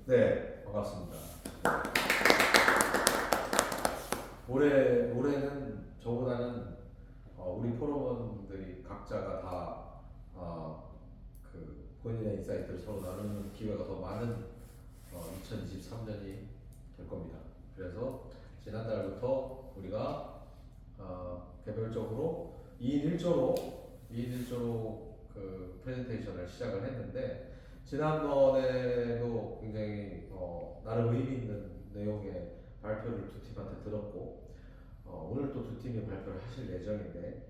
네, 반갑습니다. 올해는 저보다는 우리 포럼원들이 각자가 다 본인의 인사이트를 서로 나누는 기회가 더 많은 2023년이 될 겁니다. 그래서 지난달부터 우리가 개별적으로 2인 1조로 그 프레젠테이션을 시작을 했는데, 지난번에도 굉장히 나름 의미 있는 내용의 발표를 두 팀한테 들었고, 오늘 또 두 팀이 발표를 하실 예정인데,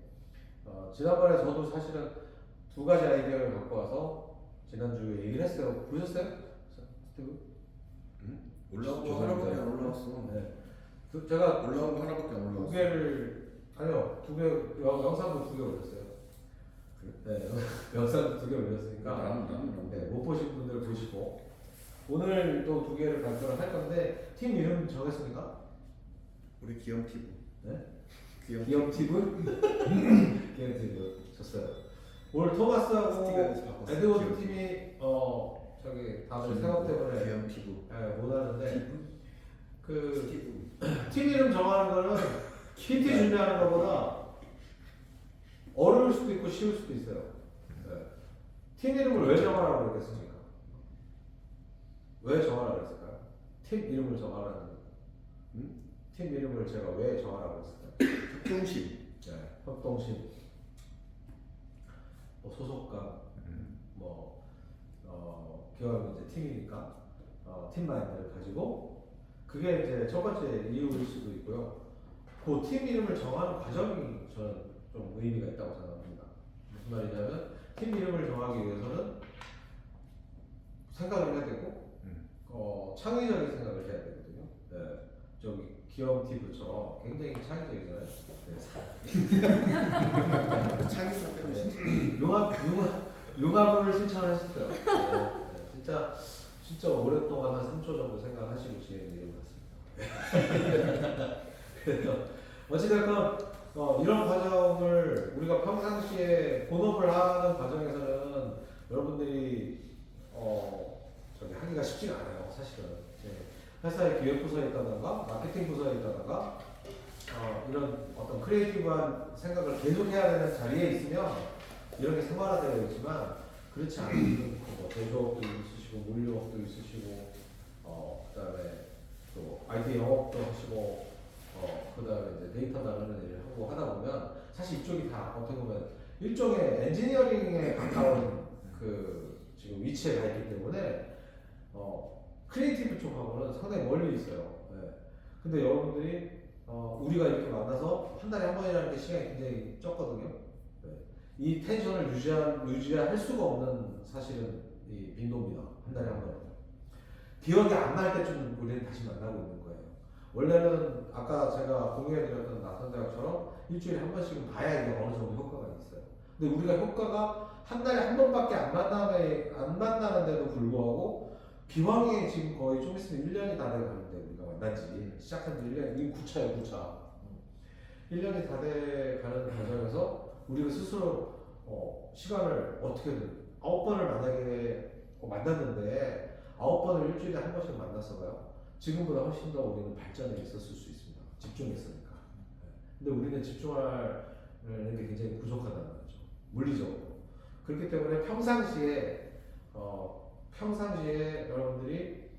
지난번에 저도 사실은 두 가지 아이디어를 갖고 와서 지난주에 얘기를 했어요. 보셨어요? 스티브? 올라온 거 하나밖에 안 올라왔어. 네. 제가 올라온 거 하나밖에 안 올라왔어. 두 개를, 아니요, 영상도 두 개 올렸어요. 네, 영상도 두 개 올렸으니까 네, 못 보신 분들 보시고, 오늘 또 두 개를 발표를 할 건데, 팀 이름 정했습니까? 우리 기영 피부. 네? 기영 기영 티브 졌어요. 오늘 토마스하고 에드워드 팀이 저기 다들 생각 때문에 기영 피부. 못 하는데, 피부. 팀 이름 정하는 거는 PT 준비하는 것보다 어려울 수도 있고 쉬울 수도 있어요. 네. 팀 이름을 왜 정하라고 그랬겠습니까? 왜 정하라고 그랬을까요? 팀 이름을 정하라는 팀 이름을 제가 왜 정하라고 했을까요? 협동심. 네, 협동심, 소속감, 기왕 이제 팀이니까 팀 마인드를 가지고, 그게 이제 첫 번째 이유일 수도 있고요. 그 팀 이름을 정하는 과정이 저는 좀 의미가 있다고 생각합니다. 무슨 말이냐면, 팀 이름을 정하기 위해서는 생각을 해야 되고, 창의적인 생각을 해야 되거든요. 네, 저기 기영 TV처럼 굉장히 창의적이잖아요. 네. 창의성 때문에. 융합을 신청하셨어요. 진짜 오랫동안 한 3초 정도 생각하시고 진행된 이름 같습니다. 그래서 어찌됐건 이런 과정을 우리가 평상시에 본업을 하는 과정에서는 여러분들이 하기가 쉽지가 않아요. 사실은 회사의 기획부서에 있다던가 마케팅 부서에 있다던가 이런 어떤 크리에이티브한 생각을 계속 해야 되는 자리에 있으면 이런 게 생활화되어 있지만, 그렇지 않은 제조업도 있으시고 물류업도 있으시고 그다음에 또 IT 영업도 하시고 그다음에 이제 데이터 다루는 일을 하고 하다 보면, 사실 이쪽이 다 어떻게 보면 일종의 엔지니어링에 가까운 지금 위치에 가 있기 때문에 크리에이티브 쪽하고는 상당히 멀리 있어요. 네. 근데 여러분들이 우리가 이렇게 만나서 한 달에 한 번이라는 게 시간이 굉장히 적거든요. 네. 이 텐션을 유지할 수가 없는 사실은 이 빈도입니다. 한 달에 한 번. 기억이 안 날 때쯤 우리는 다시 만나고 있는 거예요. 원래는 아까 제가 공유해드렸던 나선대학처럼 일주일에 한 번씩은 봐야 이게 어느 정도 효과가 있어요. 근데 우리가 효과가 한 달에 한 번밖에 안 만나는데도 불구하고, 기왕에 지금 거의 좀 있으면 1년이 다 돼가는데, 우리가 만난 지 시작한 지 1년, 이게 9차예요, 9차. 1년이 다 돼가는 과정에서 우리가 스스로 시간을 어떻게든 9번을 만약에 만났는데 9번을 일주일에 한 번씩 만났어봐요. 지금보다 훨씬 더 우리는 발전에 있었을 수 있습니다. 집중했으니까. 근데 우리는 집중하는 게 굉장히 부족하다는 거죠. 물리적으로. 그렇기 때문에 평상시에 여러분들이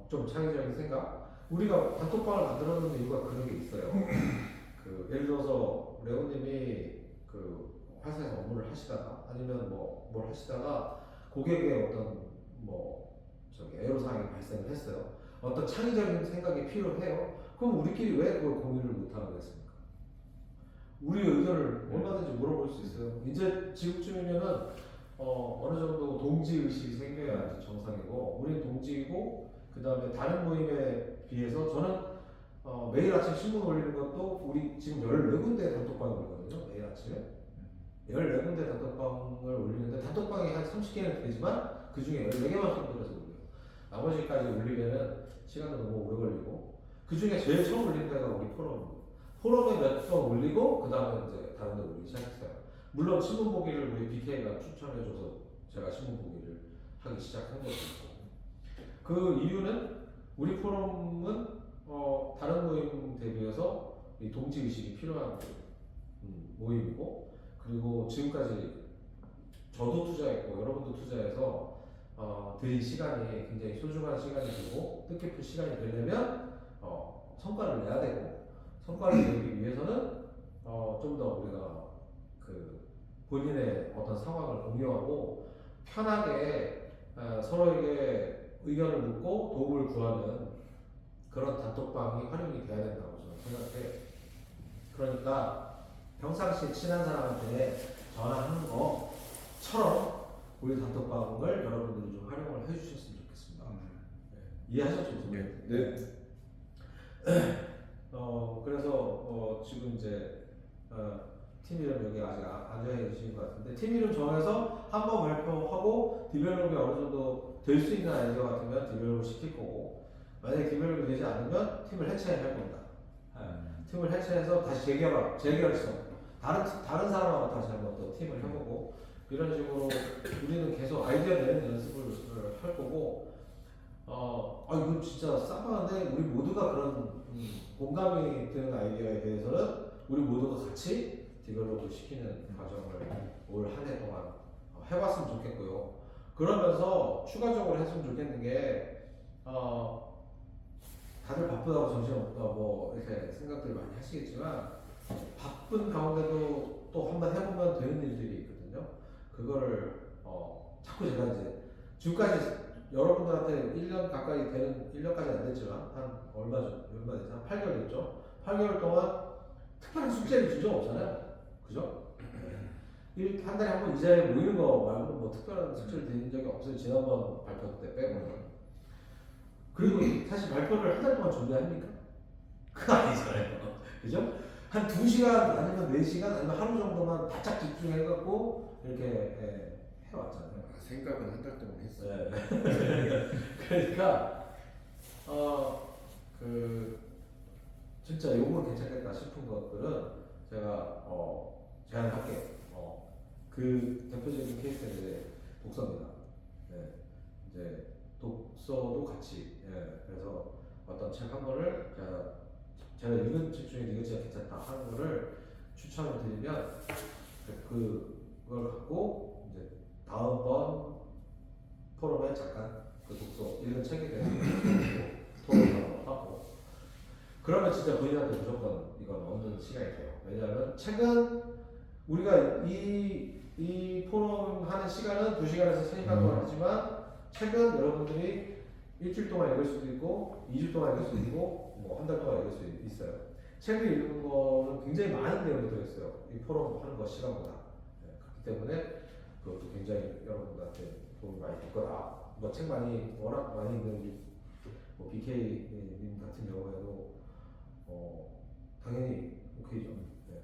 좀 창의적인 생각, 우리가 단톡방을 만들어 놓는 이유가 그런 게 있어요. 예를 들어서 레오님이 회사에서 업무를 하시다가, 아니면 뭘 하시다가 고객의 어떤 애로사항이 발생을 했어요. 어떤 창의적인 생각이 필요해요. 그럼 우리끼리 왜 그걸 공유를 못하는 거겠습니까? 우리의 의견을 얼마든지 물어볼 수 있어요. 이제 지금쯤이면은 어느 정도 동지의식이 생겨야지 정상이고, 우리는 동지이고, 그 다음에 다른 모임에 비해서 저는 매일 아침 신문 올리는 것도, 우리 지금 14군데 단톡방이 올거든요. 매일 아침에 14군데 단톡방을 올리는데, 단톡방이 한 30개는 되지만 그 중에 14개만 선별해서 올려요. 나머지까지 올리면은 시간도 너무 오래 걸리고, 그 중에 제일 처음 올린 데가 우리 포럼입니다. 포럼에 몇 번 올리고 그 다음에 이제 다른 데 올리기 시작했어요. 물론 신문 보기를 우리 BK가 추천해줘서 제가 신문 보기를 하기 시작한 것도 있고, 그 이유는 우리 포럼은 다른 모임 대비해서 이 동지 의식이 필요한 모임이고, 그리고 지금까지 저도 투자했고 여러분도 투자해서 드린 시간이 굉장히 소중한 시간이 되고 뜻깊은 시간이 되려면 성과를 내야 되고, 성과를 내기 위해서는 좀 더 우리가 그 본인의 어떤 상황을 공유하고 편하게 서로에게 의견을 묻고 도움을 구하는 그런 단톡방이 활용이 돼야 된다고 저는 생각해요. 그러니까 평상시에 친한 사람한테 전화하는 것처럼 우리 단톡방을 여러분들이 좀 활용을 해주셨으면 좋겠습니다. 이해하셨죠? 선생님? 네. 그래서 지금 이제 팀 이름 여기 아직 안 정해지신 것 같은데, 팀 이름 정해서 한번 발표하고 디벨롭이 어느 정도 될 수 있는 아이디어 같으면 디벨롭을 시킬 거고, 만약에 디벨롭이 되지 않으면 팀을 해체할 겁니다. 팀을 해체해서 다시 재결성, 다른 사람하고 다시 한번 또 팀을 해보고, 이런 식으로 우리는 계속 아이디어 내는 연습을 할 거고, 이거 진짜 쌍방한데 우리 모두가 그런 공감이 드는 아이디어에 대해서는 우리 모두가 같이 디벨롭을 시키는 과정을 올 한 해 동안 해봤으면 좋겠고요. 그러면서 추가적으로 했으면 좋겠는 게 다들 바쁘다고 정신없다고 뭐 이렇게 생각들 많이 하시겠지만, 바쁜 가운데도 또 한번 해보면 되는 일들이 있거든요. 그거를 자꾸 제가 이제 지금까지 여러분들한테 1년 가까이 되는, 1년까지 안 됐지만 한 얼마 됐죠? 한 8개월 됐죠? 8개월 동안 특별한 숙제를 준 적 없잖아요. 그죠? 한 달에 한 번 이 자리에 모이는 거 말고 뭐 특별한 숙제를 드린 적이 없어요. 지난번 발표 때 빼고는. 그리고 사실 발표를 한 달 동안 준비합니까? 그거 아니잖아요. 그죠? 한 2시간 아니면 4시간 아니면 하루 정도만 바짝 집중해갖고 이렇게 해왔잖아요. 생각은 한 달 동안 했어요. 네. 그러니까 진짜 요거 괜찮겠다 싶은 것들은 제가 제안을 할게요. 그 대표적인 케이스는 이제 독서입니다. 네. 이제 독서도 같이, 그래서 어떤 책 한 권을 제가 읽은 책 중에 이거 진짜 괜찮다 하는 거를 추천을 드리면, 그걸 갖고 이제 다음번 포럼에 잠깐 그 독서 읽은 책에 대해서 토론을 하고, 그러면 진짜 본인한테 무조건 이건 얻는 시간이 돼요. 왜냐하면 책은 우리가 이 포럼 하는 시간은 2시간에서 3시간 동안 하지만, 책은 여러분들이 일주일 동안 읽을 수도 있고 2주 동안 읽을 수도 있고 뭐 한 달 동안 읽을 수 있어요. 책을 읽는 거는 굉장히 많은 내용이 들어있어요. 이 포럼 하는 거 시간보다. 그렇기 때문에 그것도 굉장히 여러분들한테 도움이 많이 될 거다. 뭐 책 워낙 많이 읽는 뭐 BK님 같은 경우에도 당연히 오케이죠. 네.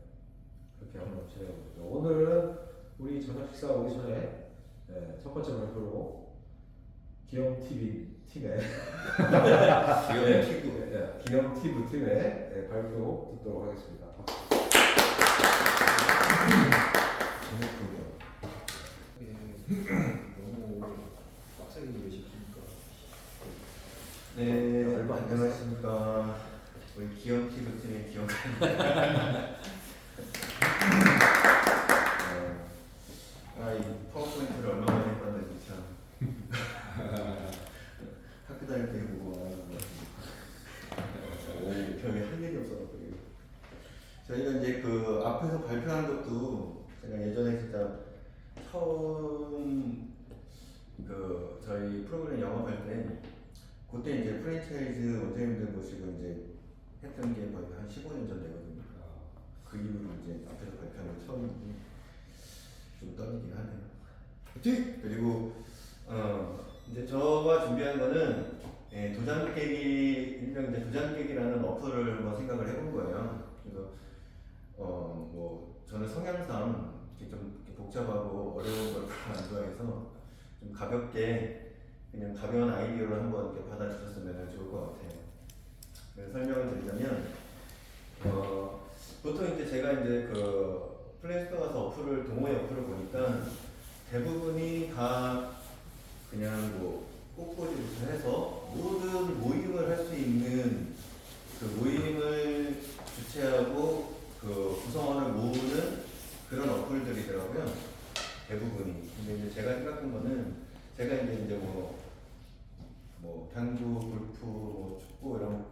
그렇게 한번 진행해보죠. 오늘은 우리 저녁 식사 오기 전에 첫 번째 발표로 기영TV 팀의 기영TV 팀의 발표 듣도록 하겠습니다. 너무 빡세게 왜 시킵니까? 네, 여러분 안녕하십니까. 우리 기영TV 팀의 기영입니다. 이 파워포인트를 얼마 만에 봤는지 참 학교 다닐 때 보고 말하는 것 같습니다. 별에 할 일이 없어가지고. 저희가 이제 그 앞에서 발표한 것도 제가 예전에 진짜 처음 그 저희 프로그램 영업할 때, 그때 이제 프랜차이즈 원장님들 모시고 이제 했던 게 거의 한 15년 전 되거든요. 그 이후로 이제 앞에서 발표한 게 처음인데 좀 떨리긴 하네요. 그리고 이제 저가 준비한 거는 도장 깨기, 일명 이제 도장 깨기라는 어플을 한번 생각을 해본 거예요. 그래서 뭐 저는 성향상 이렇게 좀 이렇게 복잡하고 어려운 걸 별로 안 좋아해서 좀 가볍게 그냥 가벼운 아이디어를 한번 이렇게 받아주셨으면 좋을 것 같아요. 그래서 설명을 드리자면 보통 이제 제가 이제 그 플레이스토어 가서 어플을 동호회 어플을 보니까 대부분이 다 그냥 뭐 꽃꽂이부터 해서 당구, 골프, 뭐 축구 이런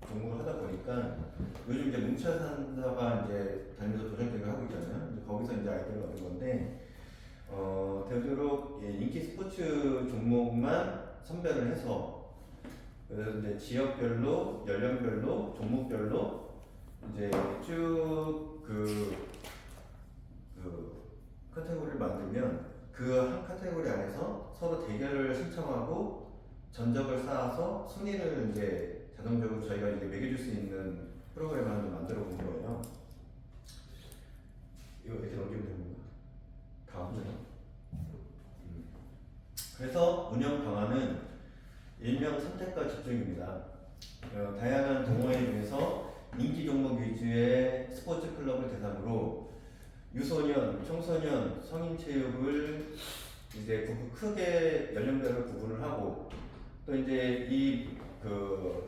종목을 하다 보니까 요즘 이제 뭉쳐 산다가 이제 다니면서 도전대회를 하고 있잖아요. 이제 거기서 이제 아이디어를 얻은 건데 되도록 인기 스포츠 종목만 선별을 해서 그래서 이제 지역별로, 연령별로, 종목별로 이제 쭉 카테고리를 만들면 그 한 카테고리 안에서 서로 대결을 신청하고 전적을 쌓아서 순위를 이제 자동적으로 저희가 이제 매겨줄 수 있는 프로그램을 하나 만들어 본 거예요. 이거 이렇게 넘기면 되는 건가? 다음 주. 그래서 운영 방안은 일명 선택과 집중입니다. 다양한 동호회 중에서 인기 종목 위주의 스포츠 클럽을 대상으로 유소년, 청소년, 성인 체육을 이제 크게 연령별로 구분을 하고 또 이제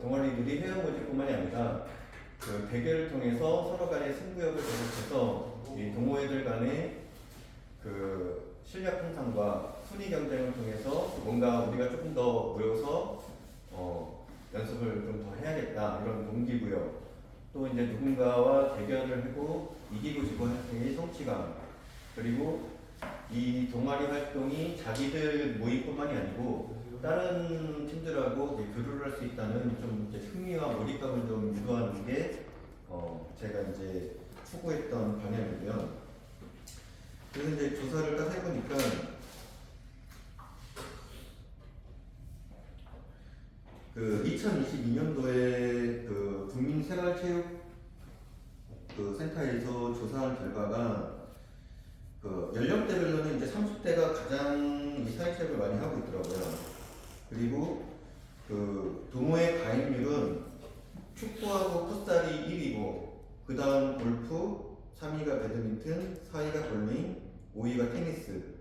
동아리들이 회원 모집뿐만이 아니라 그 대결을 통해서 서로 간의 승부욕을 계속해서 이 동호회들 간의 그 실력 향상과 순위 경쟁을 통해서 뭔가 우리가 조금 더 모여서 연습을 좀 더 해야겠다 이런 동기부여 또 이제 누군가와 대결을 하고 이기고 지고 할 때의 성취감 그리고 이 동아리 활동이 자기들 모임뿐만이 아니고 다른 팀들하고 이제 교류를 할 수 있다는 좀 이제 흥미와 몰입감을 좀 유도하는 게 제가 이제 추구했던 방향이고요. 그래서 이제 조사를 딱 해보니까 그 2022년도에 그 국민생활체육 그 센터에서 조사한 결과가 그 연령대별로는 이제 30대가 가장 이 사회체육을 많이 하고 있더라고요. 그리고 그 동호회 가입률은 축구하고 풋살이 1위고 그 다음 골프, 3위가 배드민턴, 4위가 볼링, 5위가 테니스.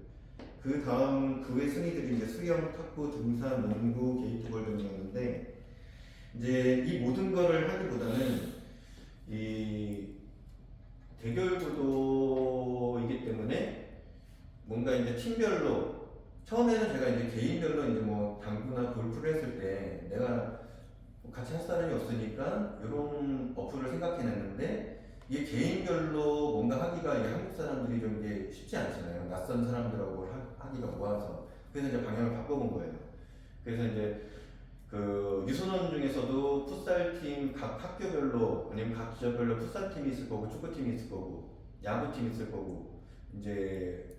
그 다음 그 외 순위들이 이제 수영, 탁구, 등산, 농구, 게이트볼 등이었는데 이제 이 모든 거를 하기보다는 이 대결 구도이기 때문에 뭔가 이제 팀별로 처음에는 제가 이제 개인별로 이제 뭐 당구나 골프를 했을 때 내가 같이 할 사람이 없으니까 이런 어플을 생각해냈는데 이게 개인별로 뭔가 하기가 이게 한국 사람들이 좀 이게 쉽지 않잖아요. 낯선 사람들하고 하기가 모아서 그래서 이제 방향을 바꿔본 거예요. 그래서 이제 그 유소년 중에서도 풋살팀 각 학교별로 아니면 각 지역별로 풋살팀이 있을 거고 축구팀이 있을 거고 야구팀이 있을 거고 이제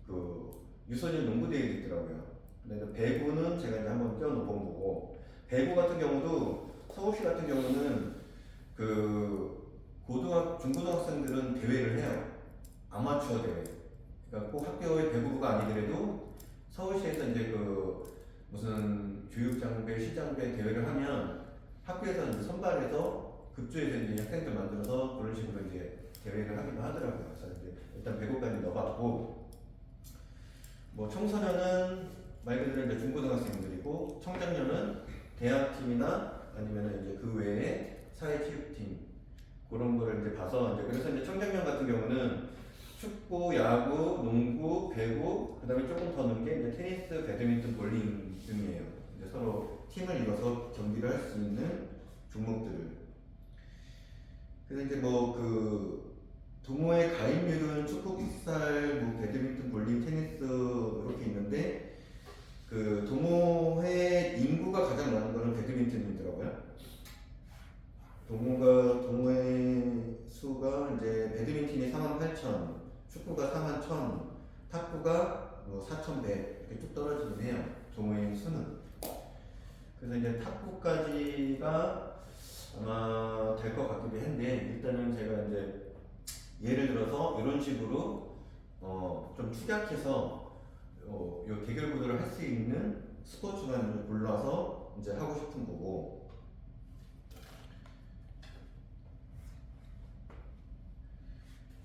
그 유소년 농구대회도 있더라고요. 근데 배구는 제가 이제 한번 껴놓은 거고 배구 같은 경우도 서울시 같은 경우는 그 중고등학생들은 대회를 해요. 아마추어 대회. 그러니까 꼭 학교의 배구부가 아니더라도 서울시에서 이제 그 무슨 교육장배, 시장배 대회를 하면 학교에서 이제 선발해서 급조해서 이제 학생들 만들어서 그런 식으로 이제 대회를 하기도 하더라고요. 그래서 이제 일단 배구까지 넣어봤고, 뭐 청소년은 말 그대로 이제 중고등학생들이고, 청장년은 대학팀이나 아니면 이제 그 외에 사회체육팀 그런 거를 이제 봐서 이제 그래서 이제 청장년 같은 경우는 축구, 야구, 농구, 배구, 그다음에 조금 더 넣은 게 이제 테니스, 배드민턴, 볼링 등이에요. 이제 서로 팀을 이뤄서 경기를 할 수 있는 종목들을. 그래서 이제 뭐 그 동호회 가입률은 축구, 풋살, 뭐 배드민턴, 볼링, 테니스 이렇게 있는데 그 동호회 인구가 가장 많은 거는 배드민턴이더라고요. 동호회 수가 이제 배드민턴이 48,000, 축구가 41,000, 탁구가 뭐 4,100 이렇게 쭉 떨어지긴 해요. 동호회 수는. 그래서 이제 탁구까지가 아마 될 것 같기도 한데 일단은 제가 이제 예를 들어서 이런 식으로 좀 축약해서 요 대결 구도를 할 수 있는 스포츠만 골라서 이제 하고 싶은 거고.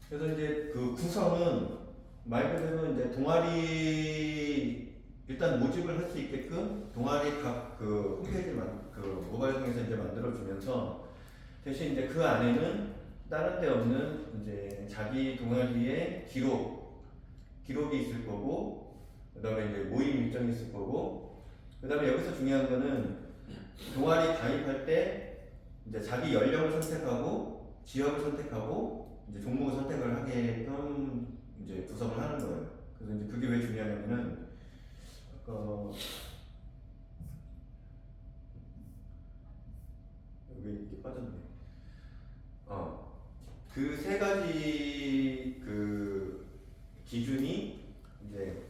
그래서 이제 그 구성은 말 그대로 이제 동아리 일단 모집을 할 수 있게끔 동아리 각 그 홈페이지를 그 모바일 통해서 이제 만들어 주면서 대신 이제 그 안에는 다른 데 없는 이제 자기 동아리의 기록이 있을 거고 그다음에 이제 모임 일정이 있을 거고 그다음에 여기서 중요한 거는 동아리 가입할 때 이제 자기 연령을 선택하고 지역을 선택하고 이제 종목을 선택을 하게끔 이제 구성을 하는 거예요. 그래서 이제 그게 왜 중요하냐면은 왜 이렇게 빠졌네. 그 세 가지 그 기준이 이제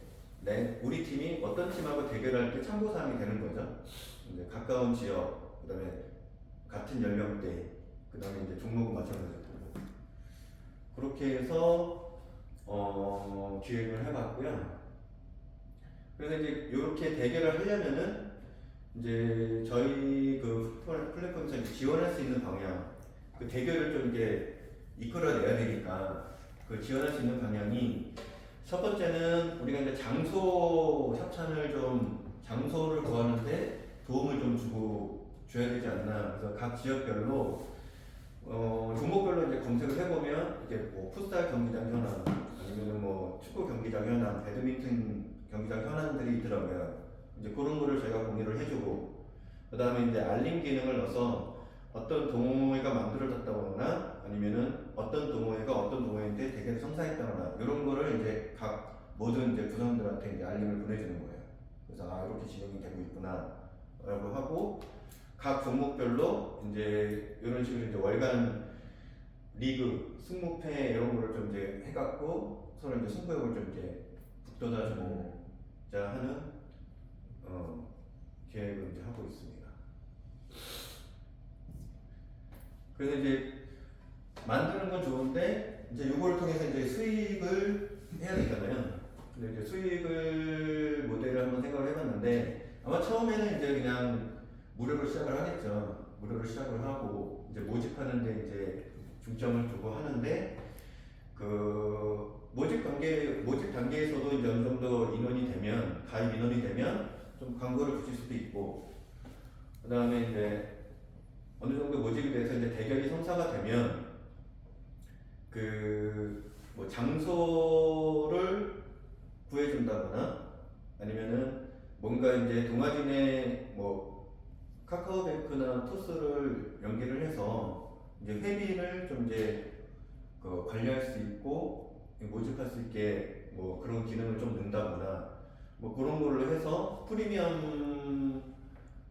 우리 팀이 어떤 팀하고 대결할 때 참고사항이 되는 거죠. 이제 가까운 지역, 그다음에 같은 연령대, 그다음에 이제 종목은 마찬가지고 그렇게 해서 기획을 해봤고요. 그래서 이제 이렇게 대결을 하려면은 이제 저희 그 플랫폼에서 지원할 수 있는 방향, 그 대결을 좀 이제 이끌어내야 되니까 그 지원할 수 있는 방향이 첫 번째는 우리가 이제 장소 협찬을 장소를 구하는데 도움을 좀 줘야 되지 않나. 그래서 각 지역별로 종목별로 이제 검색을 해보면 이게 뭐 풋살 경기장 현황, 아니면 뭐 축구 경기장 현황, 배드민턴 경기장 현황들이 있더라고요. 이제 그런 거를 저희가 공유를 해주고, 그 다음에 이제 알림 기능을 넣어서 어떤 동호회가 만들어졌다거나 아니면은 어떤 동호회가 어떤 동호회인데 대결을 성사했다거나 이런 거를 이제 각 모든 이제 구성원들한테 이제 알림을 보내주는 거예요. 그래서 이렇게 진행이 되고 있구나라고 하고, 각 종목별로 이제 이런 식으로 이제 월간 리그, 승무패 이런 거를 좀 이제 해갖고 서로 이제 승부욕을 좀 이제 북돋아주고자 하는 계획을 이제 하고 있습니다. 그래서 이제 만드는 건 좋은데 이제 이걸 통해서 이제 수익을 해야 되잖아요. 근데 이제 수익을 모델을 한번 생각을 해봤는데 아마 처음에는 이제 그냥 무료로 시작을 하겠죠. 무료로 시작을 하고 이제 모집하는데 이제 중점을 두고 하는데 그 모집 단계에서도 이제 어느 정도 인원이 되면 가입 인원이 되면 좀 광고를 붙일 수도 있고, 그 다음에 이제 어느 정도 모집이 돼서 이제 대결이 성사가 되면 그 뭐 장소를 구해준다거나 아니면은 뭔가 이제 동아진의 뭐 카카오뱅크나 토스를 연계를 해서 이제 회비를 좀 이제 그 관리할 수 있고 모집할 수 있게 뭐 그런 기능을 좀 넣는다거나 뭐 그런 걸로 해서 프리미엄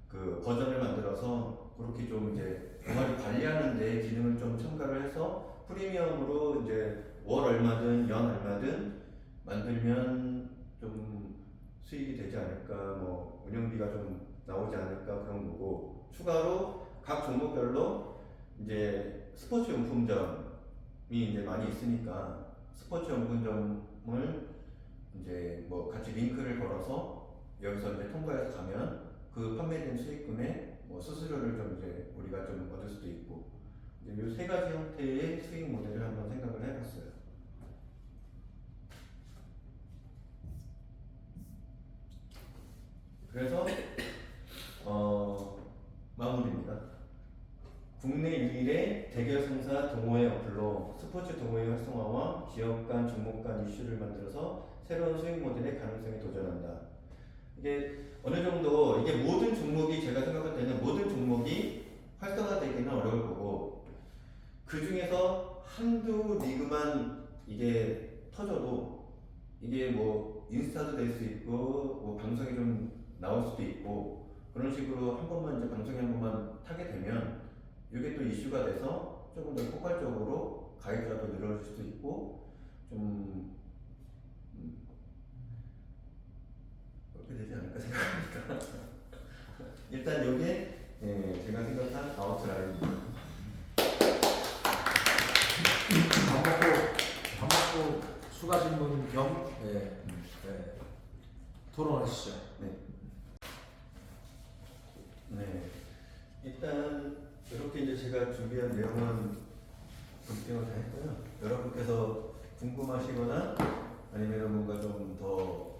그 버전을 만들어서 그렇게 좀 이제 동아리 관리하는 데 기능을 좀 첨가를 해서 프리미엄으로 이제 월 얼마든 연 얼마든 만들면 좀 수익이 되지 않을까, 뭐 운영비가 좀 나오지 않을까 그런 거고, 추가로 각 종목별로 이제 스포츠 용품점이 이제 많이 있으니까 스포츠 용품점을 이제 뭐 같이 링크를 걸어서 여기서 이제 통과해서 가면 그 판매된 수익금에 뭐 수수료를 좀 이제 우리가 좀 얻을 수도 있고, 이제 이 세 가지 형태의 수익 모델을 한번 생각을 해봤어요. 그래서 마무리입니다. 국내 유일의 대결 성사 동호회 어플로 스포츠 동호회 활성화와 지역 간 종목 간 이슈를 만들어서 새로운 수익 모델의 가능성에 도전한다. 이게 어느 정도 이게 모든 종목이 제가 생각할 때는 모든 종목이 활성화되기는 어려울 거고, 그 중에서 한두 리그만 이게 터져도 이게 뭐 인스타도 될 수 있고 뭐 방송에 좀 나올 수도 있고 그런 식으로 한 번만 이제 방송에 한 번만 타게 되면 이게 또 이슈가 돼서 조금 더 폭발적으로 가입자도 늘어질 수도 있고 좀 그렇게 되지 않을까 생각합니다. 일단 이게 제가 생각한 아웃라인입니다. 밥 먹고 추가 질문 겸 토론하시죠. 네. 일단 이렇게 이제 제가 준비한 내용은 브리핑을 다 했고요. 여러분께서 궁금하시거나 아니면 뭔가 좀 더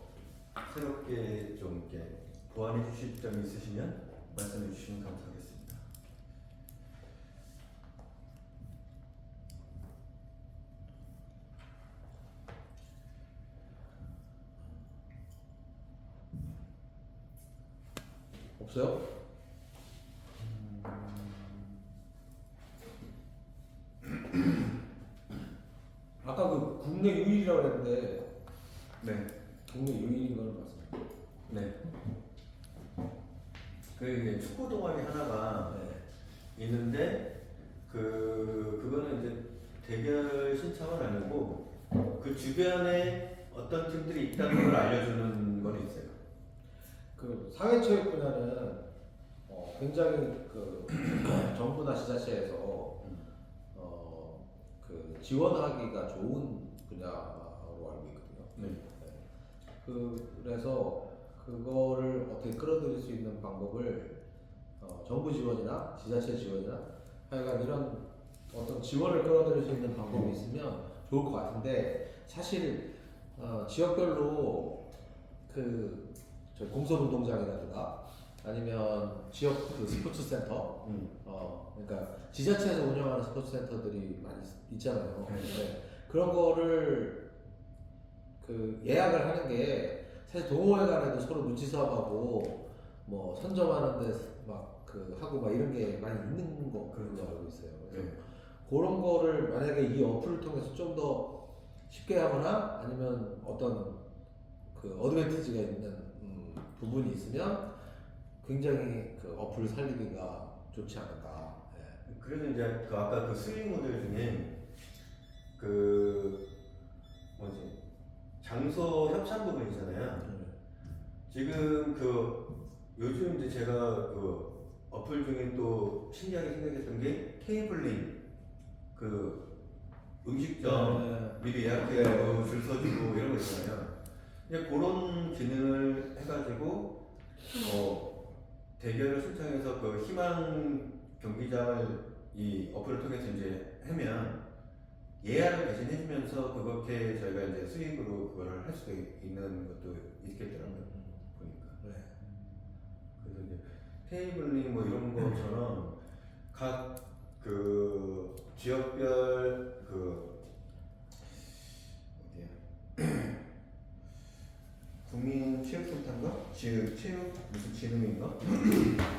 새롭게 좀 이렇게 보완해 주실 점이 있으시면 말씀해 주시면 감사하겠습니다. 없어요? 유일이라고 했는데 네. 국내 유일인 걸 봤습니다. 네. 그 이제 축구 동아리 하나가 네. 있는데 그거는 이제 대결 신청은 아니고 그 주변에 어떤 팀들이 있다는 걸 알려주는 건 있어요. 그 사회체육 분야는 굉장히 그 정부나 지자체에서 그 지원하기가 좋은 분야로 알고 있거든요. 네. 그래서 그거를 어떻게 끌어들일 수 있는 방법을 정부 지원이나 지자체 지원이나 하여간 이런 어떤 지원을 끌어들일 수 있는 방법이 있으면 좋을 것 같은데 사실 지역별로 그 저희 공설운동장이라든가 아니면 지역 그 스포츠 센터 그러니까 지자체에서 운영하는 스포츠 센터들이 많이 있잖아요. 네. 그런 거를 그 예약을 하는 게 사실 동호회간에도 서로 눈치 싸움하고 뭐 선점하는데 막 그 하고 막 이런 게 많이 있는 거 그런 거 알고 있어요. 그래서 그런 거를 만약에 이 어플을 통해서 좀 더 쉽게 하거나 아니면 어떤 그 어드밴티지가 있는 부분이 있으면 굉장히 그 어플을 살리기가 좋지 않을까. 예. 그래서 이제 그 아까 그 스윙 모델 중에 그 뭐지 장소 협찬 부분이잖아요. 지금 그 요즘 이제 제가 그 어플 중에 또 신기하게 생각했던 게 케이블링 그 음식점 미리 예약해서 줄 서주고 이런 거 있잖아요. 이제 그런 기능을 해가지고 대결을 신청해서 그 희망 경기장을 이 어플을 통해서 이제 하면 예약을 대신 해주면서 그렇게 저희가 이제 수익으로 그거를 할 수 있는 것도 있겠더라고요. 보니까. 네. 그래서 이제 테이블링 뭐 이런 것처럼 각 그 지역별 그 어디야 국민체육센터인가? 체육 무슨 진흥인가?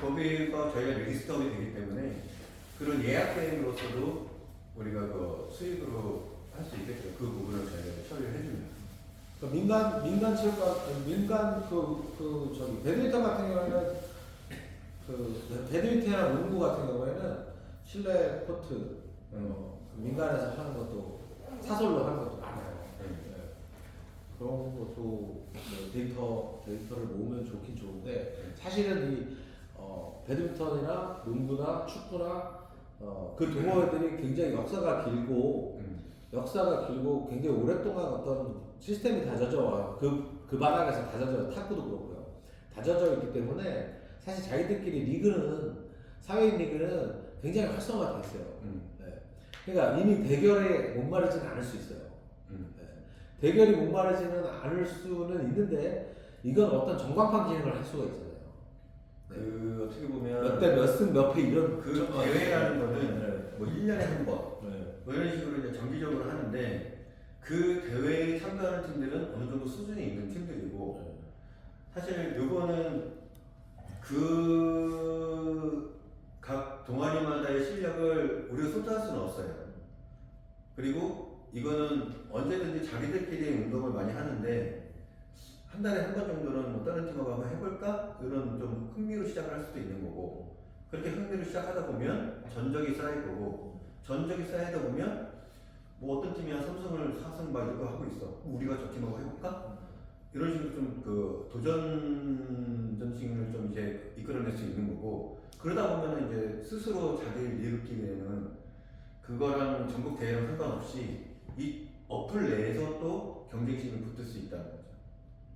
거기가 저희가 리스트업이 되기 때문에 그런 예약 게임으로서도 우리가 그 수익으로 할 수 있겠죠. 그 부분을 저희가 처리를 해줍니다. 그러니까 민간 체육관 민간 그 저기 배드민턴 같은 경우에는 그 배드민턴이나 농구 같은 경우에는 실내 코트 민간에서 하는 것도 사설로 하는 것도 많아요. 네. 그런 것도 데이터를 모으면 좋긴 좋은데 사실은 이 배드민턴이나 농구나 축구나 그 동호회들이 굉장히 역사가 길고 굉장히 오랫동안 어떤 시스템이 다져져 와 그 바닥에서 다져져 탁구도 그렇고요 다져져 있기 때문에 사실 자기들끼리 리그는 사회인 리그는 굉장히 활성화돼 있어요. 네. 그러니까 이미 대결에 목마르지는 않을 수 있어요. 네. 대결이 목마르지는 않을 수는 있는데 이건 어떤 전광판 기능을 할 수가 있잖아요. 네. 그 어떻게 보면 몇 대 몇 승 몇 패 이런 그 대회라는 거는 네. 뭐 1년에 한 번, 뭐 이런 식으로 이제 정기적으로 하는데 그 대회에 참가하는 팀들은 어느 정도 수준이 있는 팀들이고 사실 요거는 그 각 동아리마다의 실력을 우리가 쏟아할 수는 없어요. 그리고 이거는 언제든지 자기들끼리 운동을 많이 하는데 한 달에 한 번 정도는 뭐 다른 팀하고 한번 해볼까? 이런 좀 흥미로 시작을 할 수도 있는 거고 그렇게 흥미로 시작하다 보면 전적이 쌓일 거고 전적이 쌓이다 보면 뭐 어떤 팀이 한 3승을 4승 막 이런 거 하고 있어. 우리가 저 팀하고 해볼까? 이런 식으로 좀 그 도전 정신을 좀 이제 이끌어낼 수 있는 거고 그러다 보면은 이제 스스로 자기를 일으키기에는 그거랑 전국 대회랑 상관없이 이 어플 내에서 또 경쟁심이 붙을 수 있다는 거죠.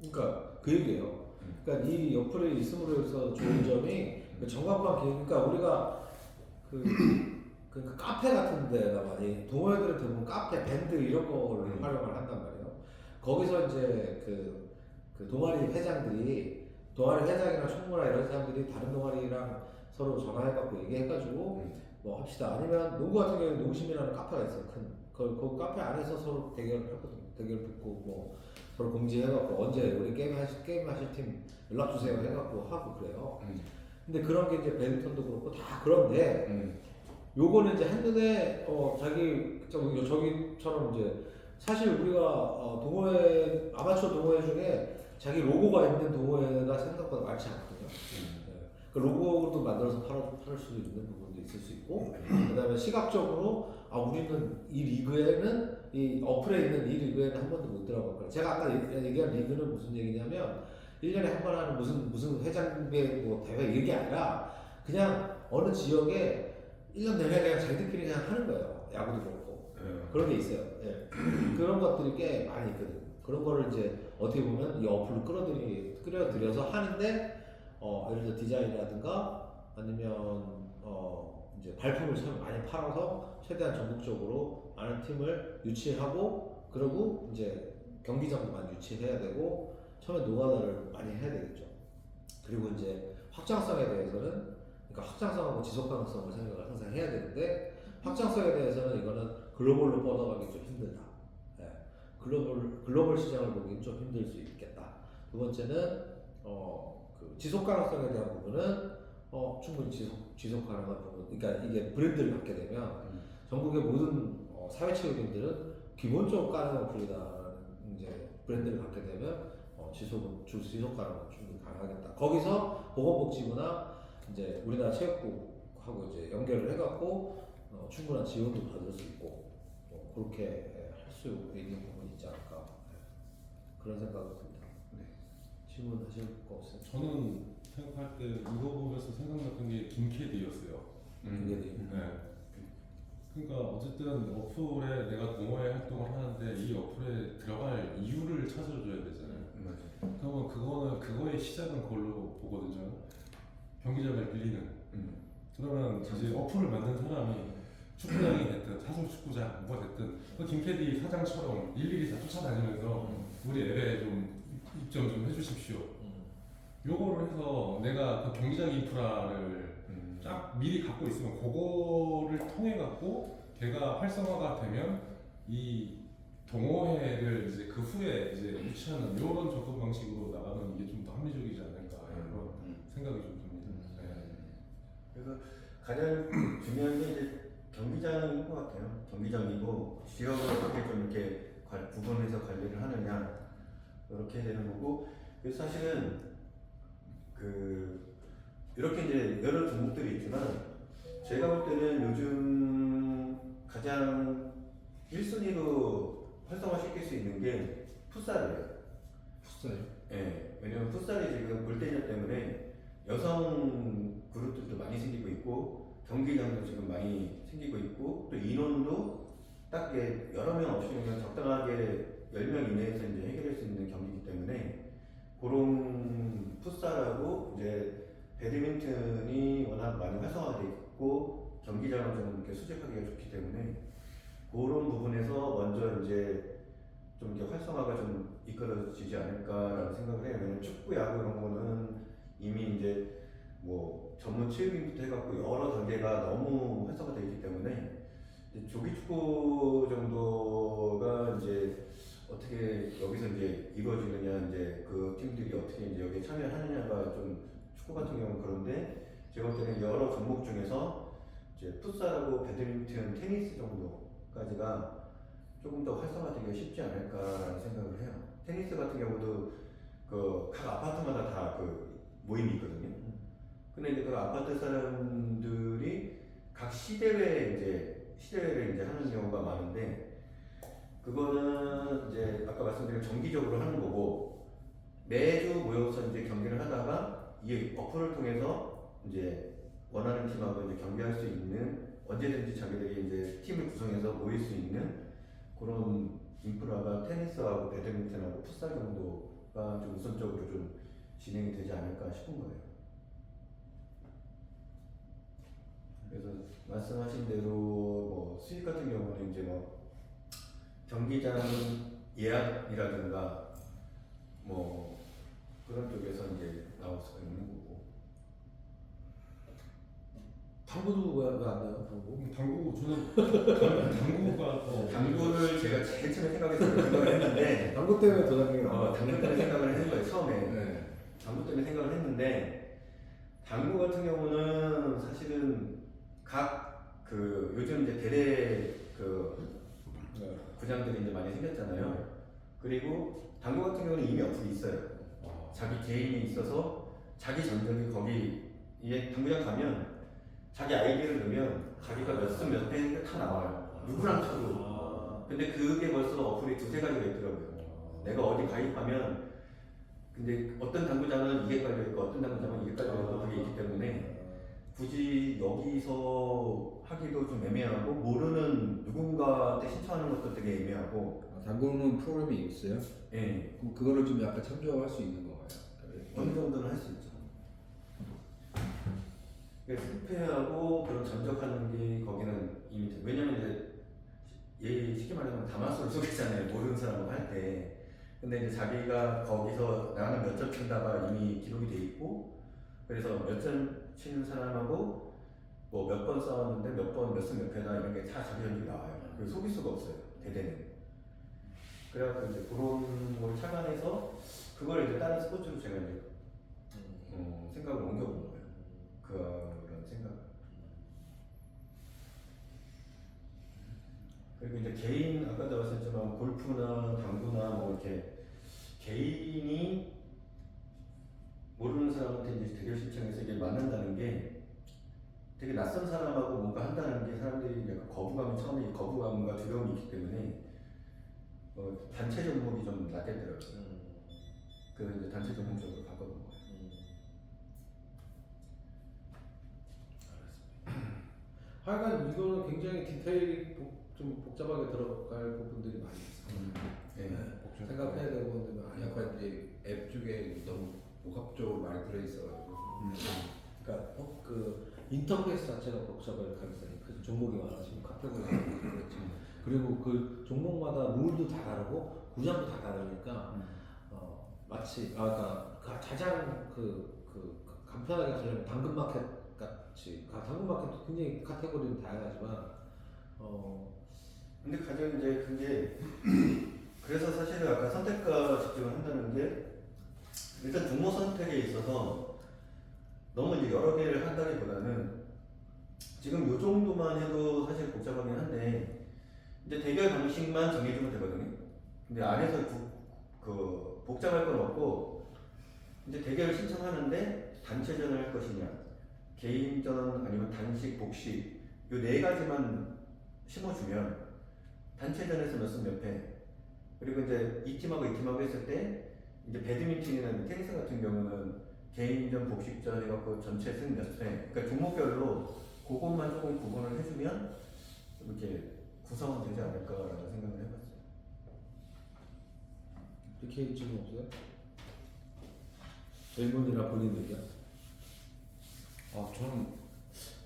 그러니까 그 얘기예요. 그러니까 이 어플이 있음으로 해서 좋은 점이 그 전광판 기능 그러니까 우리가 그 카페 같은 데가 많이 동호회들은 대부분 카페, 밴드 이런 거를 활용을 한단 말이에요. 거기서 이제 그 동아리 회장이나 총무나 이런 사람들이 다른 동아리랑 서로 전화해갖고 얘기해가지고 뭐 합시다. 아니면 농구 같은 경우는 농심이라는 카페가 있어요. 그 카페 안에서 서로 대결을 하거든요. 대결 붙고 뭐 서로 공지해갖고 언제 우리 게임 하실 팀 연락 주세요 해갖고 하고 그래요. 근데 그런 게 이제 배드민턴도 그렇고 다 그런데 요거는 이제 한눈에 저기처럼 이제 사실 우리가 동호회 아마추어 동호회 중에 자기 로고가 있는 동호회가 생각보다 많지 않거든요. 네. 그 로고도 만들어서 팔을 수도 있는 부분도 있을 수 있고, 그다음에 시각적으로 우리는 이 리그에는 이 어플에 있는 이 리그에는 한 번도 못 들어봤거든요. 제가 아까 얘기한 리그는 무슨 얘기냐면 1년에 한 번 하는 무슨 회장배 뭐 대회 이게 아니라 그냥 어느 지역에 1년 내내 그냥 자기들끼리 그냥 하는 거예요. 야구도 그렇고. 그런 게 있어요. 예. 그런 것들이 꽤 많이 있거든. 그런 거를 이제 어떻게 보면 이 어플로 끌어들여서 하는데, 예를 들어 디자인이라든가 아니면 이제 발품을 참 많이 팔아서 최대한 전국적으로 많은 팀을 유치하고, 그리고 이제 경기장도 많이 유치해야 되고, 처음에 노가다를 많이 해야 되겠죠. 그리고 이제 확장성에 대해서는, 그러니까 확장성하고 지속 가능성을 생각을 항상 해야 되는데, 확장성에 대해서는 이거는 글로벌로 뻗어가기 좀 힘들다. 예. 글로벌 시장을 보기는 좀 힘들 수 있겠다. 두 번째는 그 지속 가능성에 대한 부분은 충분히 지속 가능한 부분. 그러니까 이게 브랜드를 갖게 되면 전국의 모든 사회체육인들은 기본적으로 가능한 어플이다라는 이제 브랜드를 갖게 되면 지속 가능은 충분히 가능하겠다. 거기서 보건복지부나 이제 우리나라 체육국하고 이제 연결을 해갖고 충분한 지원도 받을 수 있고 그렇게 할 수 있는 부분이 있지 않을까, 그런 생각이 듭니다. 네. 질문하실 거 없어요? 저는 생각할 때 이거 보면서 생각났던 게 김캐디였어요. 김캐디. 네. 그러니까 어쨌든 어플에 내가 동호회 활동을 하는데 이 어플에 들어갈 이유를 찾아줘야 되잖아요. 그러면 그거의 시작은 그걸로 보거든요. 경기장을 빌리는. 그러면 이제 어플을 만든 사람이 축구장이 됐든 사설 축구장 뭐가 됐든 그 김캐디 사장처럼 일일이 다 쫓아다니면서 우리 앱에 좀 입점 좀 해주십시오. 요거를 해서 내가 그 경기장 인프라를 쫙 미리 갖고 있으면 그거를 통해 갖고 걔가 활성화가 되면 이 동호회를 이제 그 후에 이제 유치하는 이런 접근 방식으로 나가면 이게 좀 더 합리적이지 않을까 이런 생각이 좀 듭니다. 그래서 가장 중요한 게 이제 경기장인 것 같아요. 경기장이고 지역을 어떻게 좀 이렇게 구분해서 관리를 하느냐 이렇게 되는 거고, 그래서 사실은 이렇게 이제 여러 종목들이 있지만 제가 볼 때는 요즘 가장 1순위로 활성화시킬 수 있는 게 풋살이에요. 풋살이요? 네, 왜냐면 풋살이 지금 골대녀 때문에 여성 그룹들도 많이 생기고 있고 경기장도 지금 많이 생기고 있고 또 인원도 딱 여러 명 없이 그냥 적당하게 10명 이내에서 이제 해결할 수 있는 경기이기 때문에 그런 풋살하고 이제 배드민턴이 워낙 많이 활성화되어 있고 경기장은 좀 이렇게 수집하기가 좋기 때문에 그런 부분에서 먼저 이제 좀 이렇게 활성화가 좀 이끌어지지 않을까라는 생각을 해요. 왜냐면 축구, 야구 이런 거는 이미 이제 뭐 전문 체육인부터 해갖고 여러 단계가 너무 활성화되어 있기 때문에 이제 조기 축구 정도가 이제 어떻게 여기서 이제 이루어지느냐, 이제 그 팀들이 어떻게 이제 여기에 참여하느냐가 좀 축구 같은 경우는 그런데 제가 볼 때는 여러 종목 중에서 이제 풋살하고 배드민턴, 테니스 정도까지가 조금 더 활성화되기가 쉽지 않을까라는 생각을 해요. 테니스 같은 경우도 그 각 아파트마다 다 그 모임이 있거든요. 근데 이제 그 아파트 사람들이 각 시대회를 이제 하는 경우가 많은데 그거는 이제 아까 말씀드린 정기적으로 하는 거고 매주 모여서 이제 경기를 하다가 이 어플을 통해서 이제 원하는 팀하고 이제 경기할 수 있는 언제든지 자기들이 이제 팀을 구성해서 모일 수 있는 그런 인프라가 테니스하고 배드민턴하고 풋살 정도가 좀 우선적으로 좀 진행이 되지 않을까 싶은 거예요. 그래서 말씀하신 대로 뭐 수익 같은 경우는 이제 뭐 경기장 예약이라든가 뭐 그런 쪽에서 이제 나올 수가 있는 거고. 당구도 왜 안 나요? 당구? 당구가 당구를 제가 제일 처음에 생각을 했는데 당구 때문에 더 당기가 나와요. 당구 때문에 생각을 했는 거예요 처음에. 네. 당구 때문에 생각을 했는데 당구 같은 경우는 사실은 각 요즘 이제 대대 부장들이 이제 많이 생겼잖아요. 그리고 당구 같은 경우는 이미 어플이 있어요. 자기 개인이 있어서 자기 전적이 거기 이게 당구장 가면 자기 아이디를 넣으면 자기가 몇 승 몇 패 다 나와요. 누구랑 쳐도. 근데 그게 벌써 어플이 두세 가지가 있더라고요. 내가 어디 가입하면 근데 어떤 당구장은 이게 깔려 있고 어떤 당구장은 이게 깔려 있고 그게 있기 때문에 굳이 여기서 하기도 좀 애매하고 모르는 누군가한테 신청하는 것도 되게 애매하고. 당구는 프로그램이 있어요? 예. 그럼 그거를 좀 약간 참조할 수 있는 건가요? 어느 정도는 할 수 있죠. 실패하고 그런 전적하는 게 거기는 이미 왜냐면 이제 쉽게 말하면 다마소를 쏘겠잖아요. 모르는 사람하고 할 때. 근데 이제 자기가 거기서 나는 몇 점 친다가 이미 기록이 돼 있고 그래서 몇 점 치는 사람하고 뭐 몇 번 싸웠는데 몇 번 몇 승 몇 패다 이런 게 다 자기 전적이 나와요. 그래서 속일 수가 없어요. 대대는. 그래갖고 이제 그런 걸 착안해서 그걸 이제 다른 스포츠로 제가 이제 생각을 옮겨본 거예요. 그런 생각. 그리고 이제 개인 아까도 말씀했지만 골프나 당구나 뭐 이렇게 개인이 모르는 사람한테 이제 대결 신청해서 이게 만난다는 게 되게 낯선 사람하고 뭔가 한다는 게 사람들이 약간 거부감이 처음에 거부감과 두려움이 있기 때문에 단체 종목이 좀 낫겠더라고요. 그래서 이제 단체 종목 쪽으로 바꿔본 거예요. 하여간 이거는 굉장히 디테일이 좀 복잡하게 들어갈 부분들이 많이 있어요. 네. 생각해야 되고 근데 많이 약간 이제 앱 쪽에 너무 복합적으로 많이 들어있어가지고. 그러니까 그 인터페이스 자체가 복잡할 가능성이 그 종목이 많아지고 카테고리가 그렇지. 그리고 그 종목마다 룰도 다 다르고 구장도 다 다르니까 마치 그러니까 가장 간편하게 가려면 당근마켓 같이 당근마켓도 굉장히 카테고리는 다양하지만 근데 가장 이제 그게 그래서 사실은 아까 선택과 집중을 한다는 게 일단 종목 선택에 있어서 너무 이제 여러 개를 한다기보다는 지금 요 정도만 해도 사실 복잡하긴 한데 이제 대결 방식만 정해주면 되거든요. 근데 안에서 복잡할 건 없고 이제 대결 신청하는데 단체전을 할 것이냐, 개인전 아니면 단식, 복식 요 네 가지만 심어주면 단체전에서 몇 승 몇 패. 그리고 이제 이 팀하고 이 팀하고 했을 때 이제 배드민턴이나 테니스 같은 경우는 개인전, 복식전 해갖고 전체 승 몇 패. 그러니까 종목별로 그것만 조금 구분을 해주면 이렇게 구성은 되지 않을까라는 생각을 해봤어요. 이렇게 질문 없어요? 질문이나 본인 의견? 저는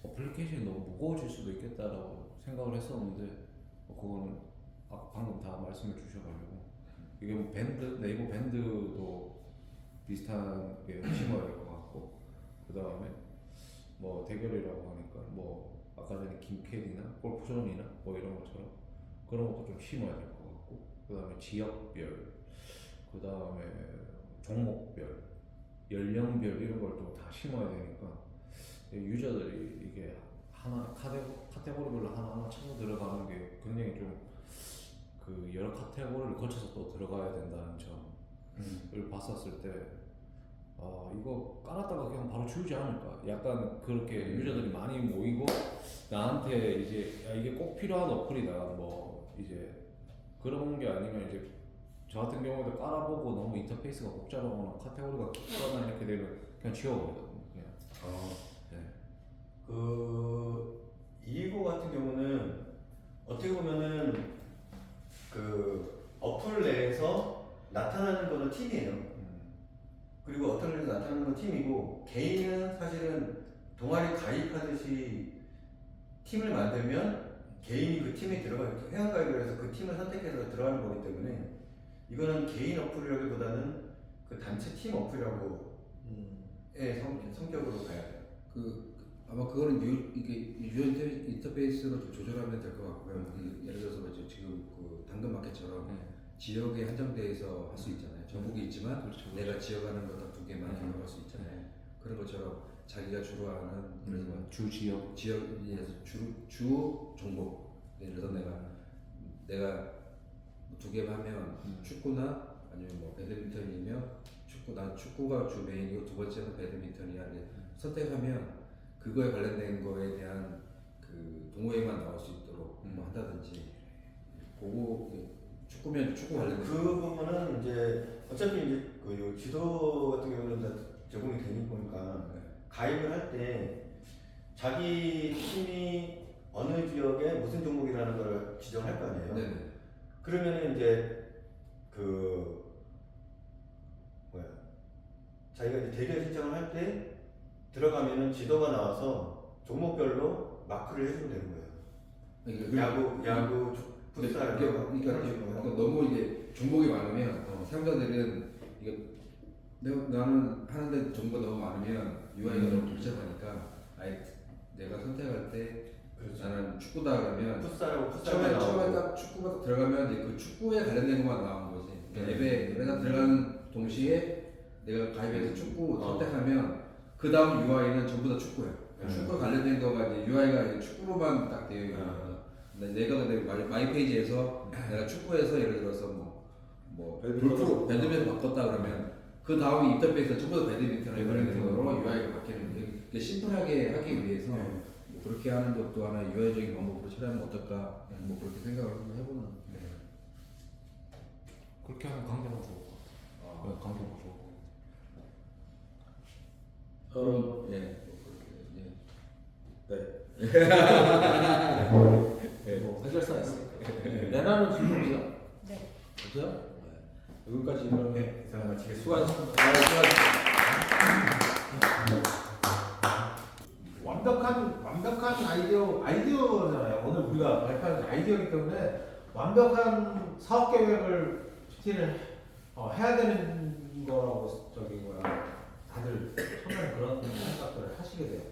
어플리케이션이 너무 무거워질 수도 있겠다라고 생각을 했었는데 그거는 방금 다 말씀해 주셔가지고 이게 뭐 네이버 밴드도 비슷한 게 심어야 될 것 같고 그 다음에 뭐 대결이라고 하니까 뭐 아까 전에 김캐리나 골프존이나 뭐 이런 것처럼 그런 것도 좀 심어야 될 것 같고 그 다음에 지역별 그 다음에 종목별 연령별 이런 걸 또 다 심어야 되니까 유저들이 이게 하나 카테고리별로 하나하나 찾아 들어가는 게 굉장히 좀 그 여러 카테고리를 거쳐서 또 들어가야 된다는 점을 봤었을 때 이거 깔았다가 그냥 바로 지우지 않을까 약간 그렇게 유저들이 많이 모이고 나한테 이제 야 이게 꼭 필요한 어플이다 뭐 이제 그런 게 아니면 이제 저 같은 경우에도 깔아보고 너무 인터페이스가 복잡하거나 카테고리가 깊거나 이렇게 되면 그냥 지워버리거든요 그냥. 네. 이거 같은 경우는 어떻게 보면은 그 어플 내에서 나타나는 거는 팀이에요. 그리고 어플 내에서 나타나는 건 팀이고 개인은 사실은 동아리 가입하듯이 팀을 만들면 개인이 그 팀에 들어가요. 회원가입을 해서 그 팀을 선택해서 들어가는 거기 때문에 이거는 개인 어플이라기보다는 그 단체 팀 어플이라고 성격으로 가야 돼요. 아마 그거는 이게 유저 인터페이스로 좀 조절하면 될 것 같고요. 예를 들어서 지금 그 당근마켓처럼 지역에 한정돼서 할 수 있잖아요. 전국에 있지만 그렇죠. 내가 지역하는 거 딱 두 개만 등록할 수 있잖아요. 그런 것처럼 자기가 주로 하는 예를 들어서 주 지역에서 주 종목 예를 들어서 내가 두 개만 하면 축구나 아니면 뭐 배드민턴이면 난 축구가 주 메인이고 두 번째는 배드민턴이야. 선택하면 그거에 관련된 거에 대한 그 동호회만 나올 수 있도록 뭐 한다든지 그거 축구면 축구 관련된 그 부분은 이제 어차피 이제 그 지도 같은 경우는 다 제공이 되니까 가입을 할 때 자기 팀이 어느 지역에 무슨 종목이라는 걸 지정할 거 아니에요. 네네. 그러면은 이제 그 자기가 이제 대결 신청을 할 때 들어가면은 지도가 나와서 종목별로 마크를 해주면 되는 거예요. 그러니까 야구, 풋살. 그러니까 너무 이게 종목이 많으면 사용자들은 이거 나는 하는데 정보가 너무 많으면 UI가 너무 복잡하니까 아예 내가 선택할 때 그렇죠. 나는 축구다 그러면 풋살하고 처음에 딱 축구가 딱 들어가면 이제 그 축구에 관련된 것만 나오는 거지. 앱에 딱 들어가는 동시에 내가 가입해서 축구 선택하면 그 다음 UI는 전부 다 축구야. 축구 관련된 거가 이제 UI가 축구로만 딱 되어 있거든. 내가 근데 마이 페이지에서 내가 축구에서 예를 들어서 뭐 골프 배드민턴 바꿨다 그러면 그 다음 인터페이스 전부 다 배드민턴에 관련된 거로 UI가 바뀌는 게 이게 심플하게 하기 위해서 뭐 그렇게 하는 것도 하나 UI적인 방법으로 찾아내면 어떨까 뭐 그렇게 생각을 한번 해보는. 그렇게 하면 강제가 좋을 것 같아. 네, 강제가 좋을 것 같아. 예. 뭐 그렇게 네. 뭐 해결사 있으니까. 레나는 질문이요? 네. 없어요? 네. 여기까지 그러면 이상 마치겠습니다. 수고하셨습니다. 완벽한 아이디어잖아요. 오늘 우리가 발표한 아이디어이기 때문에 완벽한 사업 계획을 PT를 해야 되는 거라고 다들 처음에 그런 생각들을 하시게 돼요.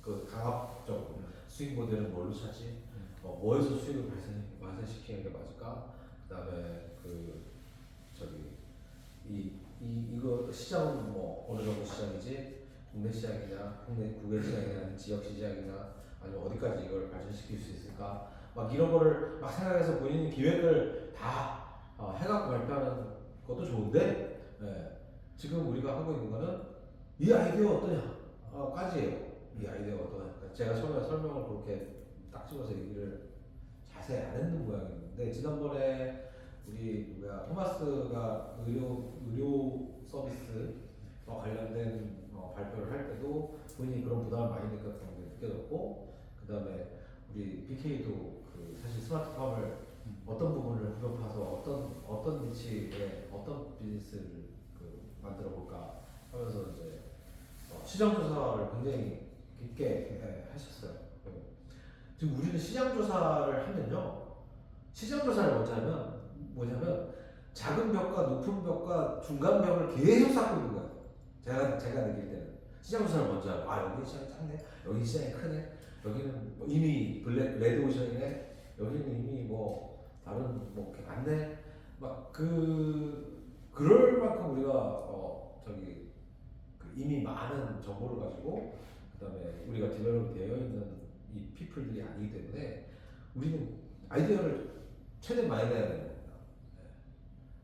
그 강압적으로 수익 모델은 뭘로 찾지? 뭐에서 수익을 발생시키는 게 맞을까? 그다음에 이거 시장은 뭐 어느 정도 시장이지? 국내 시장이냐, 국외 시장이냐, 지역 시장이냐, 아니면 어디까지 이걸 발전시킬 수 있을까? 막 이런 거를 막 생각해서 본인이 기획을 다 해갖고 발표하는 것도 좋은데, 지금 우리가 하고 있는 거는 이 아이디어 어떠냐? 까지예요. 이 아이디어가 어떠냐? 제가 처음에 설명을 그렇게 딱 집어서 얘기를 자세히 안 했는 모양이었는데, 지난번에 우리 토마스가 의료 서비스와 관련된 발표를 할 때도 본인이 그런 부담을 많이 느꼈던 게 느껴졌고, 그 다음에 우리 BK도 사실 스마트팜을 어떤 부분을 구별파서 어떤 니치에 어떤 비즈니스를 만들어 볼까 하면서 이제 시장 조사를 굉장히 깊게 하셨어요. 지금 우리는 시장 조사를 하면요, 시장 조사를 먼저 하면 뭐냐면 작은 벽과 높은 벽과 중간 벽을 계속 쌓고 있는 거예요. 제가 느낄 때는 시장 조사를 먼저 하고, 여기 시장이 작네, 여기 시장이 크네, 여기는 뭐 이미 레드 오션이네, 여기는 이미 뭐 다른 뭐 이렇게 많네, 막 그럴 만큼 우리가 이미 많은 정보를 가지고, 그다음에 우리가 디벨롭 되어 있는 이 피플들이 아니기 때문에 우리는 아이디어를 최대한 많이 내야 되는 겁니다.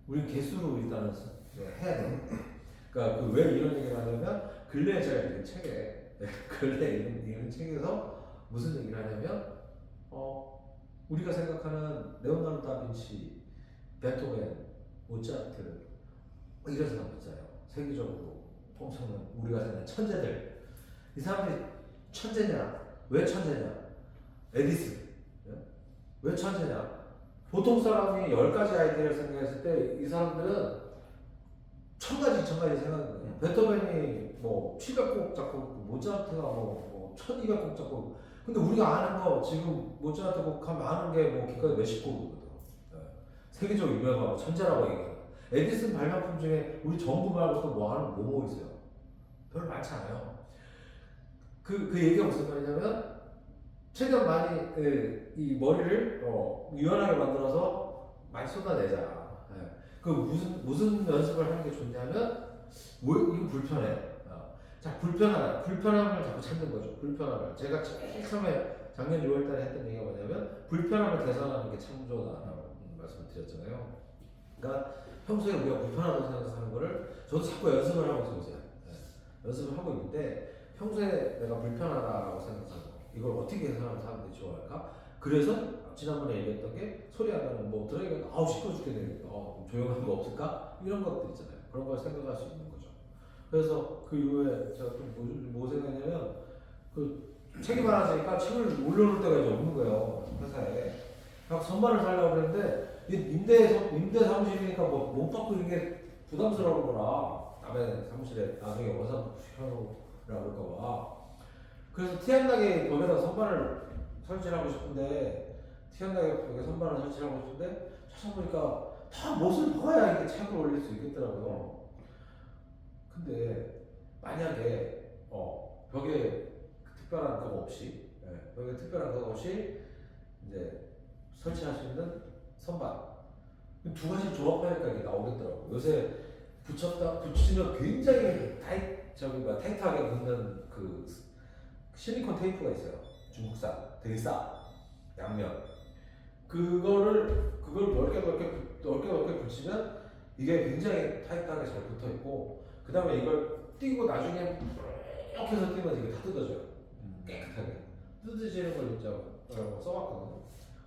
우리는 개수로 일단은 해야 돼요. 그러니까 왜 이런 얘기를 하냐면, 근래에 제가 읽은 책에, 근래에 읽은 책에서 무슨 얘기를 하냐면, 우리가 생각하는 레오나르도 다빈치, 베토벤, 모차르트, 이런 사람들 있잖아요. 세계적으로 엄청난 우리가 생각하는 천재들. 이 사람들이 천재냐? 왜 천재냐? 에디슨. 왜 천재냐? 보통 사람이 10가지 아이디어를 생각했을 때 이 사람들은 1000가지, 2000가지 생각하거든요. 베토벤이 뭐 700곡 작곡, 모차르트가 뭐 1200곡 작곡. 근데 우리가 아는 거 지금 모차르트 곡 하면 아는 게 뭐 기껏 몇십 곡이거든. 세계적으로 유명하고 천재라고 얘기해요. 에디슨 발명품 중에 우리 전구 말고 또 뭐 하는 뭐 있어요? 별로 많지 않아요. 그 얘기가 무슨 말이냐면, 최대한 많이 이 머리를 유연하게 만들어서 많이 쏟아내자. 그 무슨 연습을 하는 게 좋냐면, 이거 불편해. 자, 불편함을 자꾸 찾는 거죠. 불편함을. 제가 제일 처음에 작년 6월달에 했던 얘기가 뭐냐면, 불편함을 개선하는 게 창조다라고 말씀을 드렸잖아요. 그러니까 평소에 우리가 불편하다고 생각하는 거를 저도 자꾸 연습을 하고 있어요. 요새. 연습을 하고 있는데 평소에 내가 불편하다고 생각하는 거 이걸 어떻게 생각하면 사람들이 좋아할까? 그래서 지난번에 얘기했던 게 소리 안 나는 뭐 들으니까 아우 시끄러 죽게 되니까 좀 조용한 거 없을까? 이런 것들 있잖아요. 그런 걸 생각할 수 있는 거죠. 그래서 그 이후에 제가 뭐 생각했냐면 그 책이 많아지니까 책을 올려놓을 때가 이제 없는 거예요. 회사에. 막 선반을 살려고 그랬는데 임대 사무실이니까 뭐 못 받고 이런 게 부담스러운 거라 남의 사무실에 나중에 원상 시켜놓으라고 그럴까봐. 그래서 티 안 나게 벽에다 선반을 설치하고 싶은데 티 안 나게 벽에 선반을 설치하고 싶은데 찾아보니까 다 못을 박아야 이게 책을 올릴 수 있겠더라고요. 근데 만약에 벽에 특별한 그거 없이 벽에 특별한 그거 없이 이제 설치할 수 있는 선반 두 가지 조합하니까 이게 나오겠더라고. 요새 붙이면 굉장히 타이트하게 붙는 그 실리콘 테이프가 있어요. 중국산 되게 싸 양면. 그걸 넓게 붙이면 이게 굉장히 타이트하게 잘 붙어 있고 그 다음에 이걸 띄고 나중에 이렇게 해서 띄면 이게 다 뜯어져요. 깨끗하게 뜯어지는 걸 진짜 써봤거든요.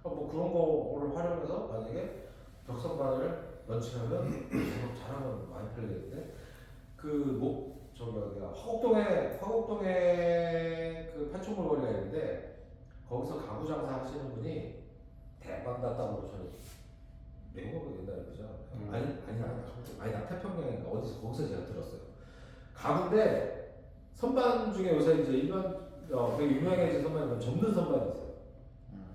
뭐 그런 거를 활용해서 만약에 벽선반을 런칭하면 잘하면 많이 팔리겠는데 저기 어디야 화곡동에 그 판촉물 거리가 있는데 거기서 가구 장사 하시는 분이 대박 났다고 저는 외국어 옛날에 그죠? 아니 태평양인가 어디서 거기서 제가 들었어요. 가구인데 선반 중에 요새 이제 일반 되게 유명해진 선반이면 접는 선반이 있어요.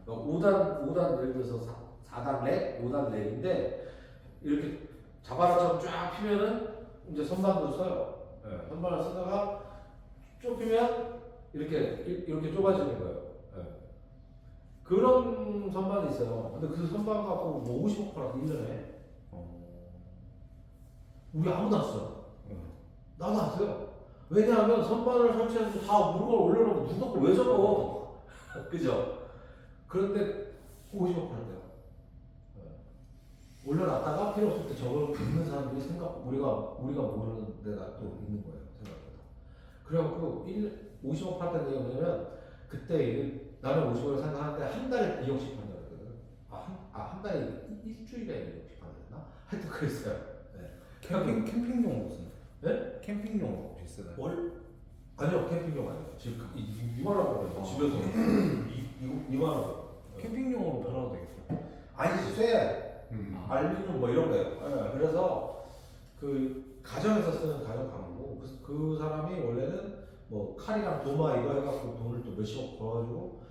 5단 예를 들어서 4단 렉, 5단 렉인데 이렇게 자바라처럼 쫙 피면은 이제 선반도 써요. 선반을 쓰다가 좁히면 이렇게 좁아지는 거예요. 그런 선반이 있어요. 근데 그 선반 갖고 뭐 50억 팔았어 1년에. 우리 아무도 안 써. 나도 안 써요. 왜냐하면 선반을 설치해서 다 물건을 올려놓고 누가 그걸 왜 적어? 그죠? 그런데 50억 팔았대요. 올려놨다가 필요 없을 때 저걸 긁는 사람들이 우리가 모르는 데가 또 있는 거예요. 생각보다. 그래갖고 50억 팔았다는 얘기가 뭐냐면 그때 나는 50억을 생각하는데 한 달에 2억씩 판다 그랬거든. 한 달에 일주일에 2억씩 판다. 하여튼 그랬어요. 캠핑용으로 쓰는. 네? 캠핑용으로 혹시 쓰나요? 아니요 캠핑용 아니에요. 지금 이만하고 그래요. 집에서 이만하고. 캠핑용으로 팔아도 되겠다. 아니지 쇠. 알루미늄 뭐 이런 거예요. 그래서 그 가정에서 쓰는 가정 가구고 그 사람이 원래는 뭐 칼이랑 도마 이거 해갖고 돈을 또 몇십억 벌어가지고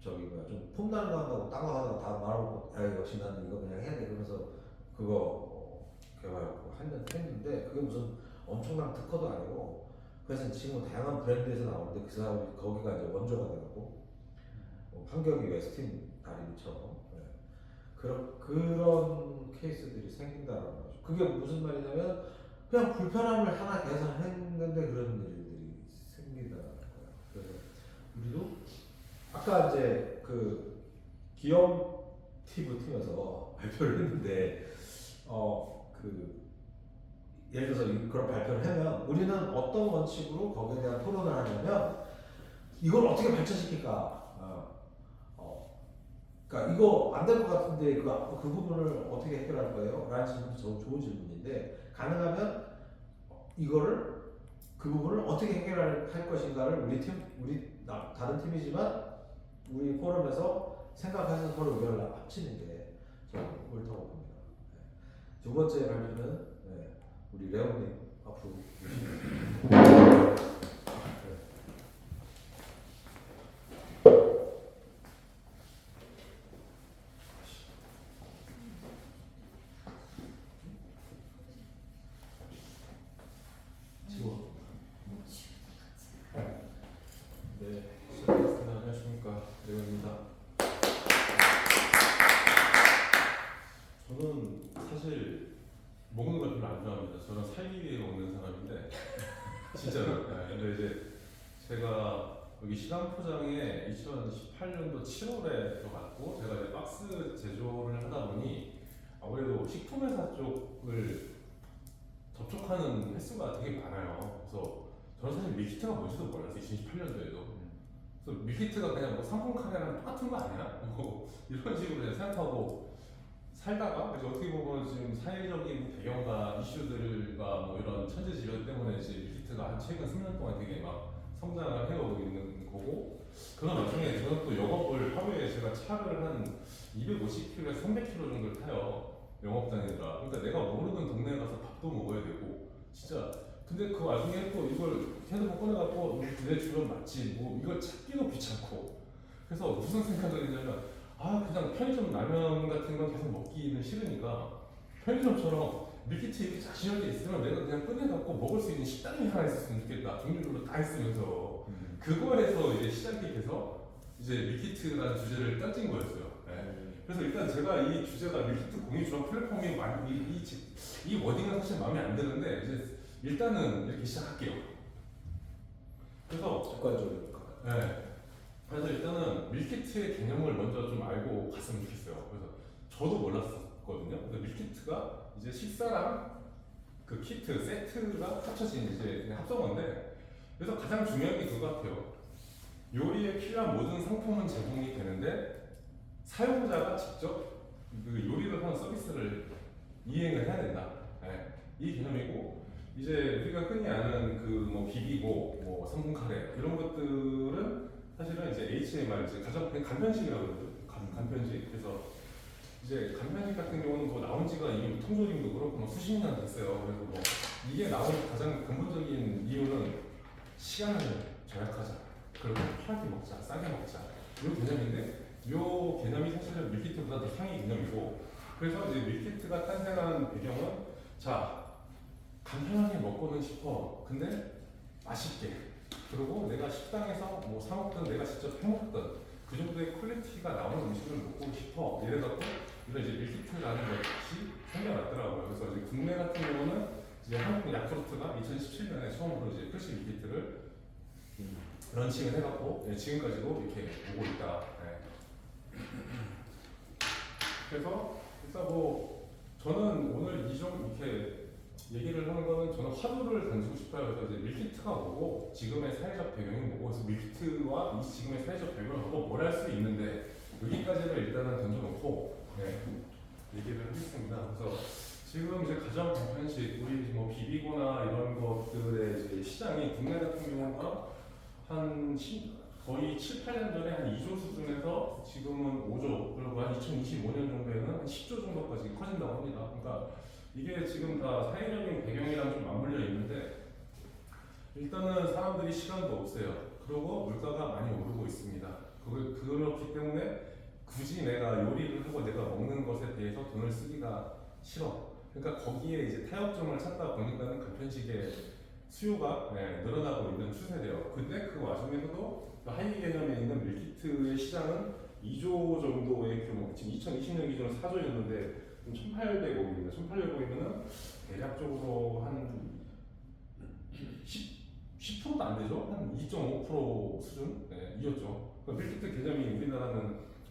저기 뭐야 좀 폼나는 거 한다고 딴 거 하다가 다 말하고 역시 나는 이거 그냥 해야 돼 그러면서 그거 개발하고 했는데 그게 무슨 엄청난 특허도 아니고 그래서 지금 다양한 브랜드에서 나오는데 그 사람이 거기가 이제 원조가 돼갖고 환경이 웨스틴 다리미처럼 그런 케이스들이 생긴다는 거죠. 그게 무슨 말이냐면 그냥 불편함을 하나 개선했는데 그런 일들이 생긴다는 거예요. 그래서 우리도 아까 이제 그 기업 팁을 팀에서 발표를 했는데 예를 들어서 그런 발표를 하면 우리는 어떤 원칙으로 거기에 대한 토론을 하냐면 이걸 어떻게 발전시킬까? 그러니까 이거 안 될 것 같은데 그 부분을 어떻게 해결할 거예요? 라는 질문도 좋은 질문인데 가능하면 그 부분을 어떻게 해결할 것인가를 다른 팀이지만 우리 포럼에서 생각해서 서로 의견을 합치는 게 저는 옳다고 봅니다. 두 번째 발표는 우리 레오님 앞으로 안녕하십니까 레오입니다. 저는 사실 먹는 걸 별로 안 좋아합니다. 저는 살기 위해 먹는 사람인데 진짜로. 근데 이제 제가 여기 시간포장에 2018년도 7월에 들어갔고 제가 이제 박스 제조를 하다 보니 아무래도 식품회사 쪽을 접촉하는 횟수가 되게 많아요. 그래서 저는 사실 밀키트가 뭔지도 몰랐어요. 2018년도에도. 그래서 밀키트가 그냥 뭐 상품 카레랑 똑같은 거 아니야? 뭐 이런 식으로 그냥 생각하고 살다가 이제 어떻게 보면 지금 사회적인 배경과 이슈들과 뭐 이런 천재지변 때문에 이제 밀키트가 한 최근 10년 동안 되게 막 성장을 해오고 있는 거고, 그런 와중에 저는 또 영업을 하루에 제가 차를 한 250km에서 300km 정도를 타요. 영업 다니느라. 그러니까 내가 모르는 동네에 가서 밥도 먹어야 되고 진짜. 근데 그 와중에 또 이걸 핸드폰 꺼내갖고 내 주변 맛집 뭐 이걸 찾기도 귀찮고, 그래서 무슨 생각을 했냐면 그냥 편의점 라면 같은 건 계속 먹기는 싫으니까 편의점처럼 밀키트 이렇게 자신있게 있으면 내가 그냥 꺼내갖고 먹을 수 있는 식당이 하나 있었으면 좋겠다. 종류별로 다 있으면서 그거에서 이제 시작이 돼서 이제 밀키트라는 주제를 던진 거였어요. 네. 그래서 일단 제가 이 주제가 밀키트 공유 주한 플랫폼이 이 워딩은 사실 마음에 안 드는데 이제 일단은 이렇게 시작할게요. 그래서 객관적으로. 네. 그래서 일단은 밀키트의 개념을 먼저 좀 알고 갔으면 좋겠어요. 그래서 저도 몰랐었거든요. 그래서 밀키트가 이제 식사랑 그 키트, 세트가 합쳐진 이제 그냥 합성어인데, 그래서 가장 중요한 게 그거 같아요. 요리에 필요한 모든 상품은 제공이 되는데 사용자가 직접 그 요리를 하는 서비스를 이행을 해야 된다. 네. 이 개념이고, 이제 우리가 흔히 아는 그 뭐 비비고 뭐 성분 카레 이런 것들은 사실은 이제 HMR 이제 가장 간편식이라고 그러죠. 간편식. 그래서 이제 간편식 같은 경우는 뭐 나온 지가 이미 통조림도 그렇고 뭐 수십 년 됐어요. 그래서 뭐 이게 나온 가장 근본적인 이유는 시간을 절약하자. 그리고 편하게 먹자, 싸게 먹자. 이 개념인데, 이 개념이 사실은 밀키트보다 더 상위 개념이고, 그래서 이제 밀키트가 탄생한 배경은 자, 간편하게 먹고는 싶어. 근데 맛있게. 그리고 내가 식당에서 뭐 사 먹든 내가 직접 해 먹든 그 정도의 퀄리티가 나오는 음식을 먹고 싶어. 이래갖고 이런 이제 밀키트라는 것이 생겨났더라고요. 그래서 이제 국내 같은 경우는 이제 한국 야쿠르트가 2017년에 처음으로 이제 프레시 밀키트를 런칭을 해갖고 지금까지도 이렇게 오고 있다. 네. 그래서 일단 뭐 저는 오늘 이렇게 얘기를 하는 거는, 저는 화두를 던지고 싶어요. 그래서 이제 밀키트가 뭐고 지금의 사회적 배경이 뭐고, 그래서 밀키트와 이 지금의 사회적 배경을 보고 뭘 할 수 있는데, 여기까지를 일단은 던져놓고 얘기를 하겠습니다. 그래서 지금 이제 가정 간편식, 우리 뭐 비비고나 이런 것들의 이제 시장이 국내 같은 경우가 거의 7, 8년 전에 한 2조 수준에서 지금은 5조, 그리고 한 2025년 정도에는 한 10조 정도까지 커진다고 합니다. 그러니까 이게 지금 다 사회적인 배경이랑 좀 맞물려 있는데, 일단은 사람들이 시간도 없어요. 그리고 물가가 많이 오르고 있습니다. 그렇기 때문에 굳이 내가 요리를 하고 내가 먹는 것에 대해서 돈을 쓰기가 싫어. 그러니까 거기에 이제 타협점을 찾다 보니까는 간편식의 수요가 늘어나고 있는 추세래요. 근데 그 와중에서도 하위 개념에 있는 밀키트의 시장은 2조 정도의 규모, 지금 2020년 기준으로 4조였는데 1,800억입니다. 1,800억이면은 대략적으로 한 10%도 안 되죠? 한 2.5% 수준? 이었죠. 그러니까 밀키트 개념이 우리나라는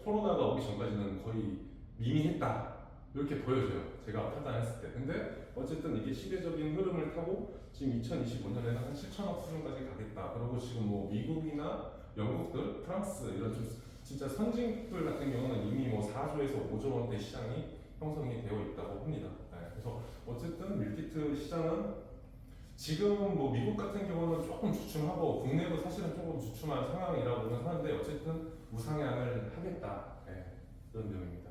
코로나가 오기 전까지는 거의 미미했다. 이렇게 보여져요. 제가 판단했을 때. 근데 어쨌든 이게 시대적인 흐름을 타고 지금 2025년에는 한 7천억 수준까지 가겠다. 그리고 지금 뭐 미국이나 영국들, 프랑스 이런 좀 진짜 선진국들 같은 경우는 이미 뭐 4조에서 5조 원대 시장이 형성이 되어 있다고 합니다. 그래서 어쨌든 밀키트 시장은 지금 뭐 미국 같은 경우는 조금 주춤하고 국내도 사실은 조금 주춤한 상황이라고는 하는데, 어쨌든 우상향을 하겠다. 이런 내용입니다.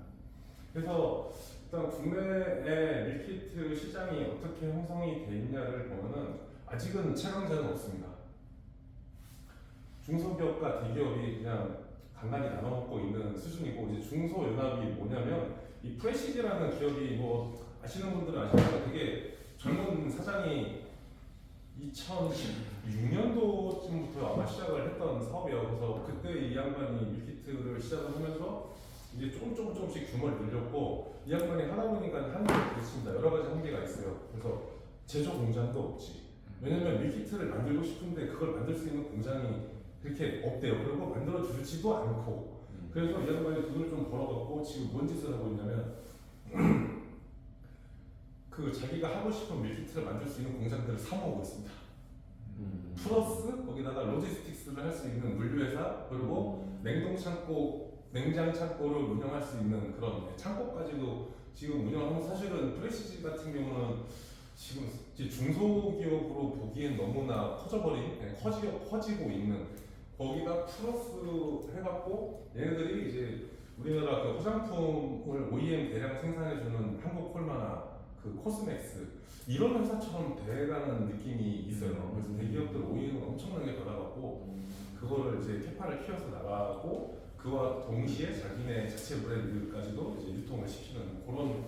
그래서 일단 국내의 밀키트 시장이 어떻게 형성이 돼 있냐를 보면은 아직은 최강자는 없습니다. 중소기업과 대기업이 그냥 간간히 나눠 먹고 있는 수준이고, 이제 중소연합이 뭐냐면 이 프레시즈라는 기업이 뭐 아시는 분들은 아시지만 되게 젊은 사장이 2016년도쯤부터 아마 시작을 했던 사업이에요. 그래서 그때 이 양반이 밀키트를 시작을 하면서 이제 조금씩 규모를 늘렸고, 이 양반이 하다 보니까 한계가 있습니다. 여러 가지 한계가 있어요. 그래서 제조 공장도 없지. 왜냐면 밀키트를 만들고 싶은데 그걸 만들 수 있는 공장이 그렇게 없대요. 그리고 만들어 주지도 않고. 그래서 이 양반이 돈을 좀 벌어갖고 지금 뭔 짓을 하고 있냐면 그 자기가 하고 싶은 밀키트를 만들 수 있는 공장들을 사모으고 있습니다. 플러스 거기다가 로지스틱스를 할 수 있는 물류회사 그리고 냉동 창고, 냉장 창고를 운영할 수 있는 그런 창고까지도 지금 운영하고 사실은 프레시지 같은 경우는 지금 이제 중소기업으로 보기엔 너무나 커져버린, 커지고 있는 거기다 플러스 해갖고 얘네들이 이제 우리나라 그 화장품을 OEM 대량 생산해주는 한국 콜마나 그 코스맥스 이런 회사처럼 돼가는 느낌이 있어요. 그래서 대기업들 OEM을 엄청나게 받아갖고 그거를 이제 캐파를 키워서 나가고 그와 동시에 자기네 자체 브랜드까지도 이제 유통을 시키는 그런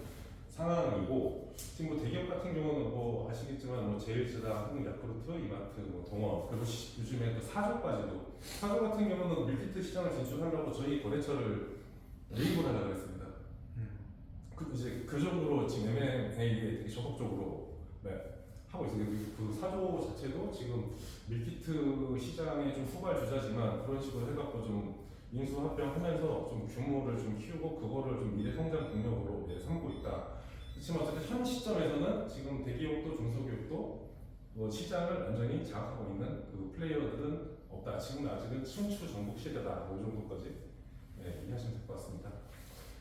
상황이고 지금 뭐 대기업 같은 경우는 뭐 아시겠지만 뭐 제일제당, 한국 야쿠르트, 이마트, 뭐 동원 그리고 요즘에 또 사조까지도 사조 같은 경우는 밀키트 시장을 진출하려고 저희 거래처를 레이블 하려고 했습니다. 이제 그 정도로 지금 M&A에 되게 적극적으로 하고 있어요. 그 사조 자체도 지금 밀키트 시장의 좀 후발 주자지만 그런 식으로 해갖고 좀 인수합병하면서 좀 규모를 좀 키우고 그거를 좀 미래 성장 동력으로 삼고 있다. 그렇지만 어쨌든 현 시점에서는 지금 대기업도 중소기업도 뭐 시장을 완전히 장악하고 있는 그 플레이어들은 없다. 지금 아직은 춘추 전국 시대다. 이 정도까지 이해하시면 될 것 같습니다.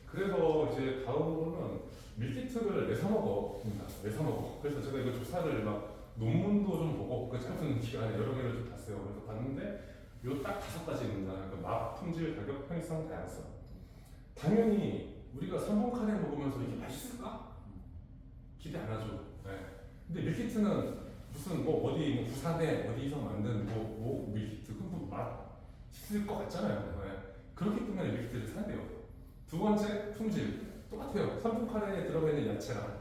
그래서 이제 다음으로는 밀키트를 왜 사 먹어입니다. 왜 사 먹어? 그래서 제가 이거 조사를 막 논문도 좀 보고 그 짧은 기간에 여러 개를 좀 봤어요. 그래서 봤는데 요 딱 5가지입니다. 그러니까 맛, 품질, 가격, 편의성, 다양성. 당연히 우리가 삼봉 카레 먹으면서 이게 맛있을까? 기대 안 하죠. 근데 밀키트는 무슨 뭐 어디 뭐 부산에 어디서 만든 뭐 밀키트 그럼 맛있을 것 같잖아요. 그렇기 때문에 밀키트를 사야 돼요. 두 번째 품질 똑같아요. 삼봉 카레에 들어가 있는 야채랑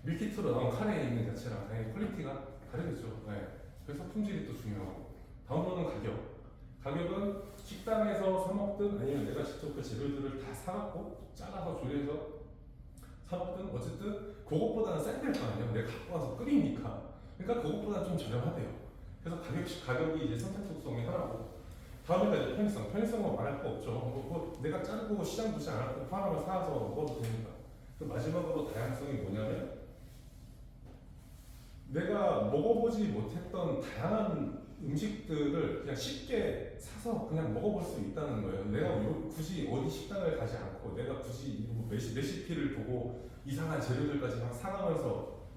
밀키트로 나온 카레에 있는 야채랑 당연히 퀄리티가 다르겠죠. 그래서 품질이 또 중요하고 다음으로는 가격은 식당에서 사 먹든 아니면 내가 직접 그 재료들을 다 사갖고 잘라서 조리해서 사 먹든 어쨌든 그것보다는 쌀 거 아니에요. 내가 갖고 와서 끓이니까. 그러니까 그것보다 좀 저렴하대요. 그래서 가격이 이제 선택적성이 하나고 다음에가 이제 편의성은 말할 거 없죠. 뭐 내가 자르고 시장 두지 않았고 하나만 사서 먹어도 되니까. 그 마지막으로 다양성이 뭐냐면 내가 먹어보지 못했던 다양한 음식들을 그냥 쉽게 사서 그냥 먹어볼 수 있다는 거예요. 내가 굳이 어디 식당을 가지 않고 내가 굳이 뭐 레시피를 보고 이상한 재료들까지 막 사가면서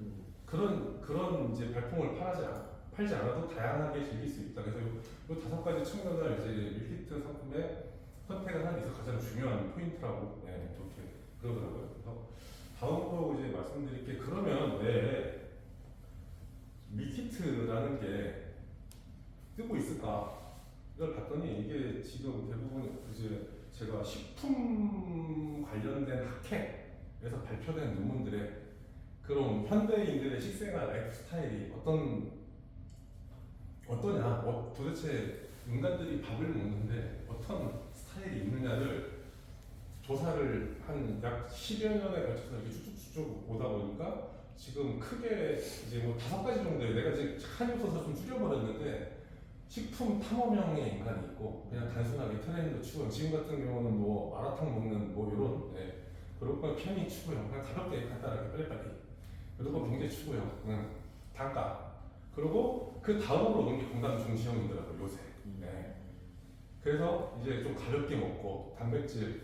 그런 이제 발품을 팔지 않아도 다양하게 즐길 수 있다. 그래서 이 5가지 측면을 이제 밀키트 상품에 선택을 하는 데 있어서 가장 중요한 포인트라고 그렇게 그러더라고요. 그래서 다음으로 이제 말씀드릴 게 그러면 왜 밀키트라는 게 뜨고 있을까? 이걸 봤더니 이게 지금 대부분 이제 제가 식품 관련된 학회에서 발표된 논문들의 그런 현대인들의 식생활 라이프 스타일이 어떠냐? 도대체 인간들이 밥을 먹는데 어떤 스타일이 있느냐를 조사를 한 약 10여 년에 걸쳐서 이렇게 쭉쭉 오다 보니까 지금 크게 이제 뭐 5가지 정도예요. 내가 이제 한입 써서 좀 줄여버렸는데 식품 탐험형의 인간이 있고 그냥 단순하게 트레이닝도 추구형 지금 같은 경우는 뭐 마라탕 먹는 뭐 이런 그리고 편의 추구형 그냥 가볍게 간단하게 빨리빨리 그리고 경제 추구형 단가 그리고 그 다음으로 오는 게 건강 중시형이더라고요 요새. 그래서 이제 좀 가볍게 먹고 단백질,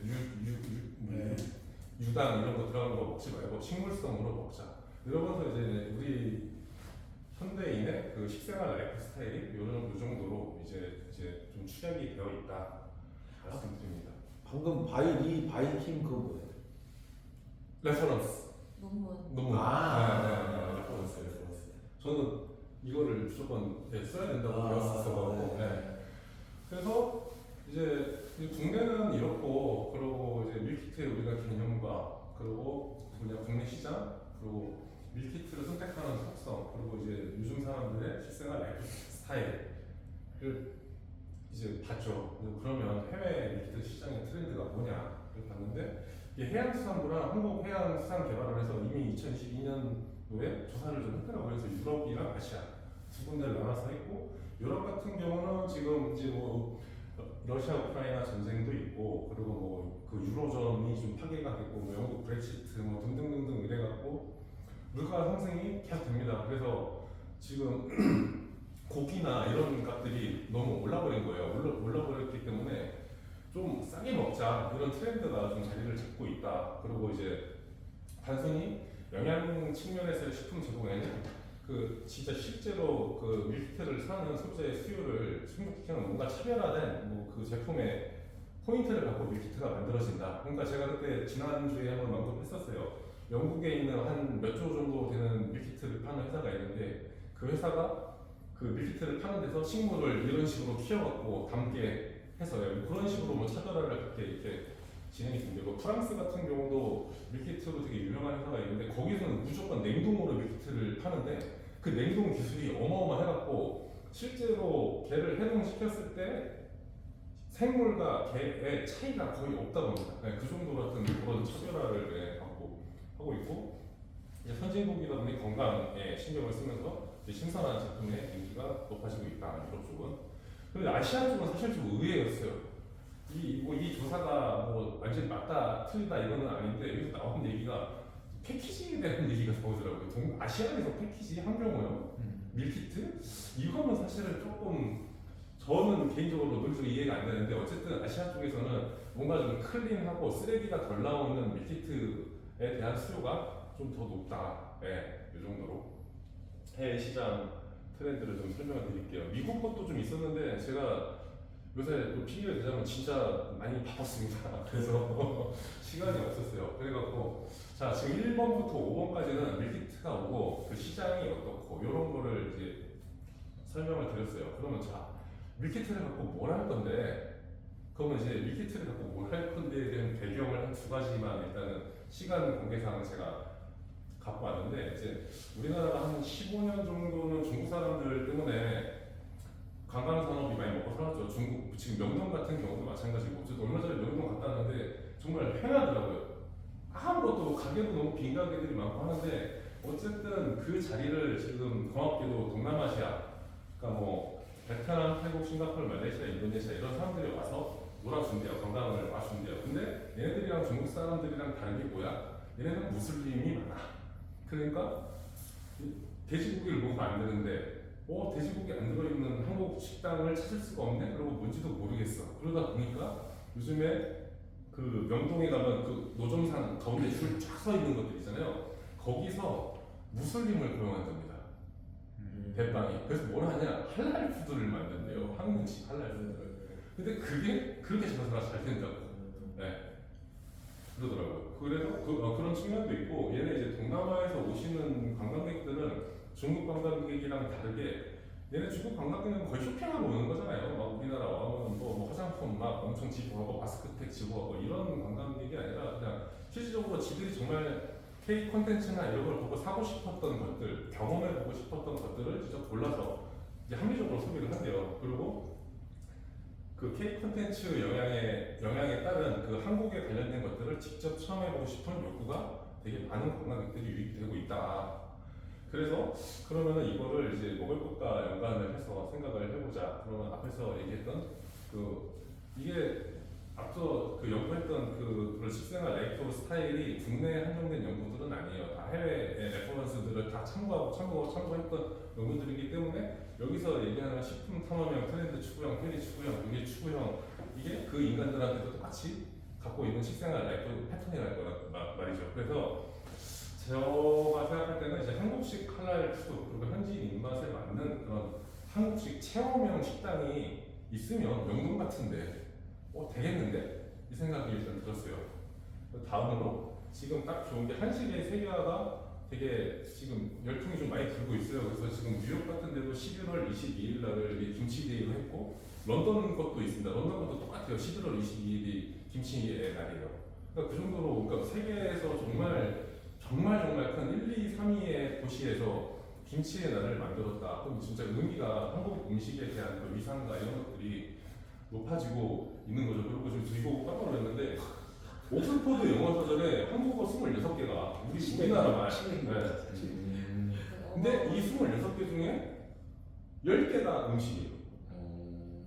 유당 이런 거 들어가는 거 먹지 말고 식물성으로 먹자. 이러면서 이제 우리 현대인의 그 식생활 라이프 스타일이 요 정도로 이제 좀 축약이 되어 있다 말씀드립니다. 방금 바이킹 그거 뭐예요? 레퍼런스. 논문. 레퍼런스. 저는 이거를 무조건 써야 된다고 배웠었어가지고. 그래서 이제 국내는 이렇고 그리고 이제 밀키트의 우리가 개념과 그리고 그냥 국내 시장 그리고 밀키트를 선택하는 속성 그리고 이제 요즘 사람들의 식생활 라이프 스타일을 이제 봤죠. 그러면 해외 밀키트 시장의 트렌드가 뭐냐를 봤는데 이게 해양수산부랑 한국해양수산개발원에서 이미 2022년도에 조사를 좀 했더라고요. 그래서 유럽이랑 아시아 두 군데를 나눠서 했고 유럽 같은 경우는 지금 이제 뭐 러시아 우크라이나 전쟁도 있고 그리고 뭐 그 유로존이 좀 파괴가 됐고 뭐 영국 브렉시트 뭐 등등등등 이래갖고 물가 상승이 계속 됩니다. 그래서 지금 고기나 이런 값들이 너무 올라버린 거예요. 올라버렸기 때문에 좀 싸게 먹자 이런 트렌드가 좀 자리를 잡고 있다. 그리고 이제 단순히 영양 측면에서의 식품 제공에는 그 진짜 실제로 그 밀키트를 사는 소비자의 수요를 충족시키는 뭔가 차별화된 뭐 그 제품의 포인트를 갖고 밀키트가 만들어진다. 그러니까 제가 그때 지난주에 한번 언급했었어요. 영국에 있는 한 몇 조 정도 되는 밀키트를 파는 회사가 있는데 그 회사가 그 밀키트를 파는 데서 식물을 이런 식으로 키워갖고 담게 해서요. 그런 식으로 뭐 차별화를 그렇게 이렇게 진행이 됩니다. 뭐 프랑스 같은 경우도 밀키트로 되게 유명한 회사가 있는데 거기서는 무조건 냉동으로 밀키트를 파는데 그 냉동 기술이 어마어마해갖고 실제로 개를 해동시켰을 때 생물과 개의 차이가 거의 없다고 합니다. 그 정도 같은 그런 차별화를 하고 있고 이제 선진국이다 보니 건강에 신경을 쓰면서 이제 신선한 제품의 인기가 높아지고 있다. 유럽 쪽은. 그런데 아시아 쪽은 사실 좀 의외였어요. 이 조사가 뭐 완전히 맞다 틀리다 이거는 아닌데 여기서 나온 얘기가 패키지에 대한 얘기가 나오더라고요. 아시아에서 패키지 한병호요 밀키트 이거는 사실은 조금 저는 개인적으로 논리적으로 이해가 안 되는데 어쨌든 아시아 쪽에서는 뭔가 좀 클린하고 쓰레기가 덜 나오는 밀키트에 대한 수요가 좀 더 높다. 네, 이 정도로 해외 시장 트렌드를 좀 설명을 드릴게요. 미국 것도 좀 있었는데 제가 요새 또 핑계를 대자면 진짜 많이 바빴습니다. 그래서 시간이 없었어요. 그래갖고 자 지금 1번부터 5번까지는 밀키트가 오고 그 시장이 어떻고 이런 거를 이제 설명을 드렸어요. 그러면 자 밀키트를 갖고 뭘 할 건데 그러면 이제 밀키트를 갖고 뭘 할 건데에 대한 배경을 한 두 가지만 일단은 시간 관계상 제가 갖고 왔는데 이제 우리나라가 한 15년 정도는 중국 사람들 때문에 관광 산업이 많이 먹고 살았죠. 중국 지금 명동 같은 경우도 마찬가지고 저도 얼마 전에 명동 갔다 왔는데 정말 횡하더라고요. 아무것도 가게도 너무 빈 가게들이 많고 하는데 어쨌든 그 자리를 지금 고맙게도 동남아시아 그러니까 뭐 베트남, 태국, 싱가포르, 말레이시아, 인도네시아 이런 사람들이 와서 놀아준대요. 관광을 와준대요. 근데 얘네들이랑 중국 사람들이랑 다른 게 뭐야? 얘네는 무슬림이 많아. 그러니까 돼지고기를 먹으면 안 되는데 돼지고기 안 들어있는 한국 식당을 찾을 수가 없네? 그러고 뭔지도 모르겠어. 그러다 보니까 요즘에 그 명동에 가면 그 노점산 가운데 줄 쫙 서 있는 것들 있잖아요. 거기서 무슬림을 고용한답니다. 대빵이. 그래서 뭘 하냐? 할랄 푸드를 만든대요. 한국식 할랄 푸드를. 근데 그게 그렇게 장사가 잘 된다고. 네. 그러더라고요. 그래서 그런 측면도 있고 얘네 이제 동남아에서 오시는 관광객들은 중국 관광객이랑 다르게 얘네 중국 관광객은 거의 쇼핑하러 오는 거잖아요. 막 우리나라 와면 뭐 화장품 막 엄청 지불하고 마스크팩 지불하고 이런 관광객이 아니라 그냥 실질적으로 지들이 정말 K 콘텐츠나 이런 걸 보고 사고 싶었던 것들, 경험해보고 싶었던 것들을 직접 골라서 이제 합리적으로 소비를 한대요. 그리고 그 K 콘텐츠 영향에 따른 그 한국에 관련된 것들을 직접 체험해보고 싶은 욕구가 되게 많은 관광객들이 유입되고 있다. 그래서 그러면은 이거를 이제 먹을 것과 연관을 해서 생각을 해보자. 그러면 앞에서 얘기했던 이게 앞서 그 연구했던 그런 식생활 라이프 스타일이 국내에 한정된 연구들은 아니에요. 다 해외의 레퍼런스들을 다 참고했던 연구들이기 때문에 여기서 얘기하는 식품 탐험형, 트렌드 추구형, 편의 추구형, 요리 추구형 이게 그 인간들한테도 똑같이 갖고 있는 식생활 라이프 패턴이랄 거란 말이죠. 그래서 제가 생각할 때는 이제 한국식 할랄 푸드 그리고 현지인 입맛에 맞는 그런 한국식 체험형 식당이 있으면 명동 같은데 되겠는데? 이 생각이 일단 들었어요. 다음으로 지금 딱 좋은 게 한식의 세계화가 되게 지금 열풍이 좀 많이 불고 있어요. 그래서 지금 뉴욕 같은 데도 11월 22일 날을 김치데이로 했고 런던 것도 있습니다. 런던 것도 똑같아요. 11월 22일이 김치의 날이에요. 그러니까 그 정도로 그러니까 세계에서 정말 큰 1, 2, 3위의 도시에서 김치의 날을 만들었다. 그럼 진짜 의미가 한국 음식에 대한 그 위상과 이런 것들이 높아지고 있는 거죠. 그리고 지금 이거 보고 깜짝 놀랐는데 옥스퍼드 영어사전에 한국어 26개가 우리나라 말. 근데 이 26개 중에 10개가 음식이에요.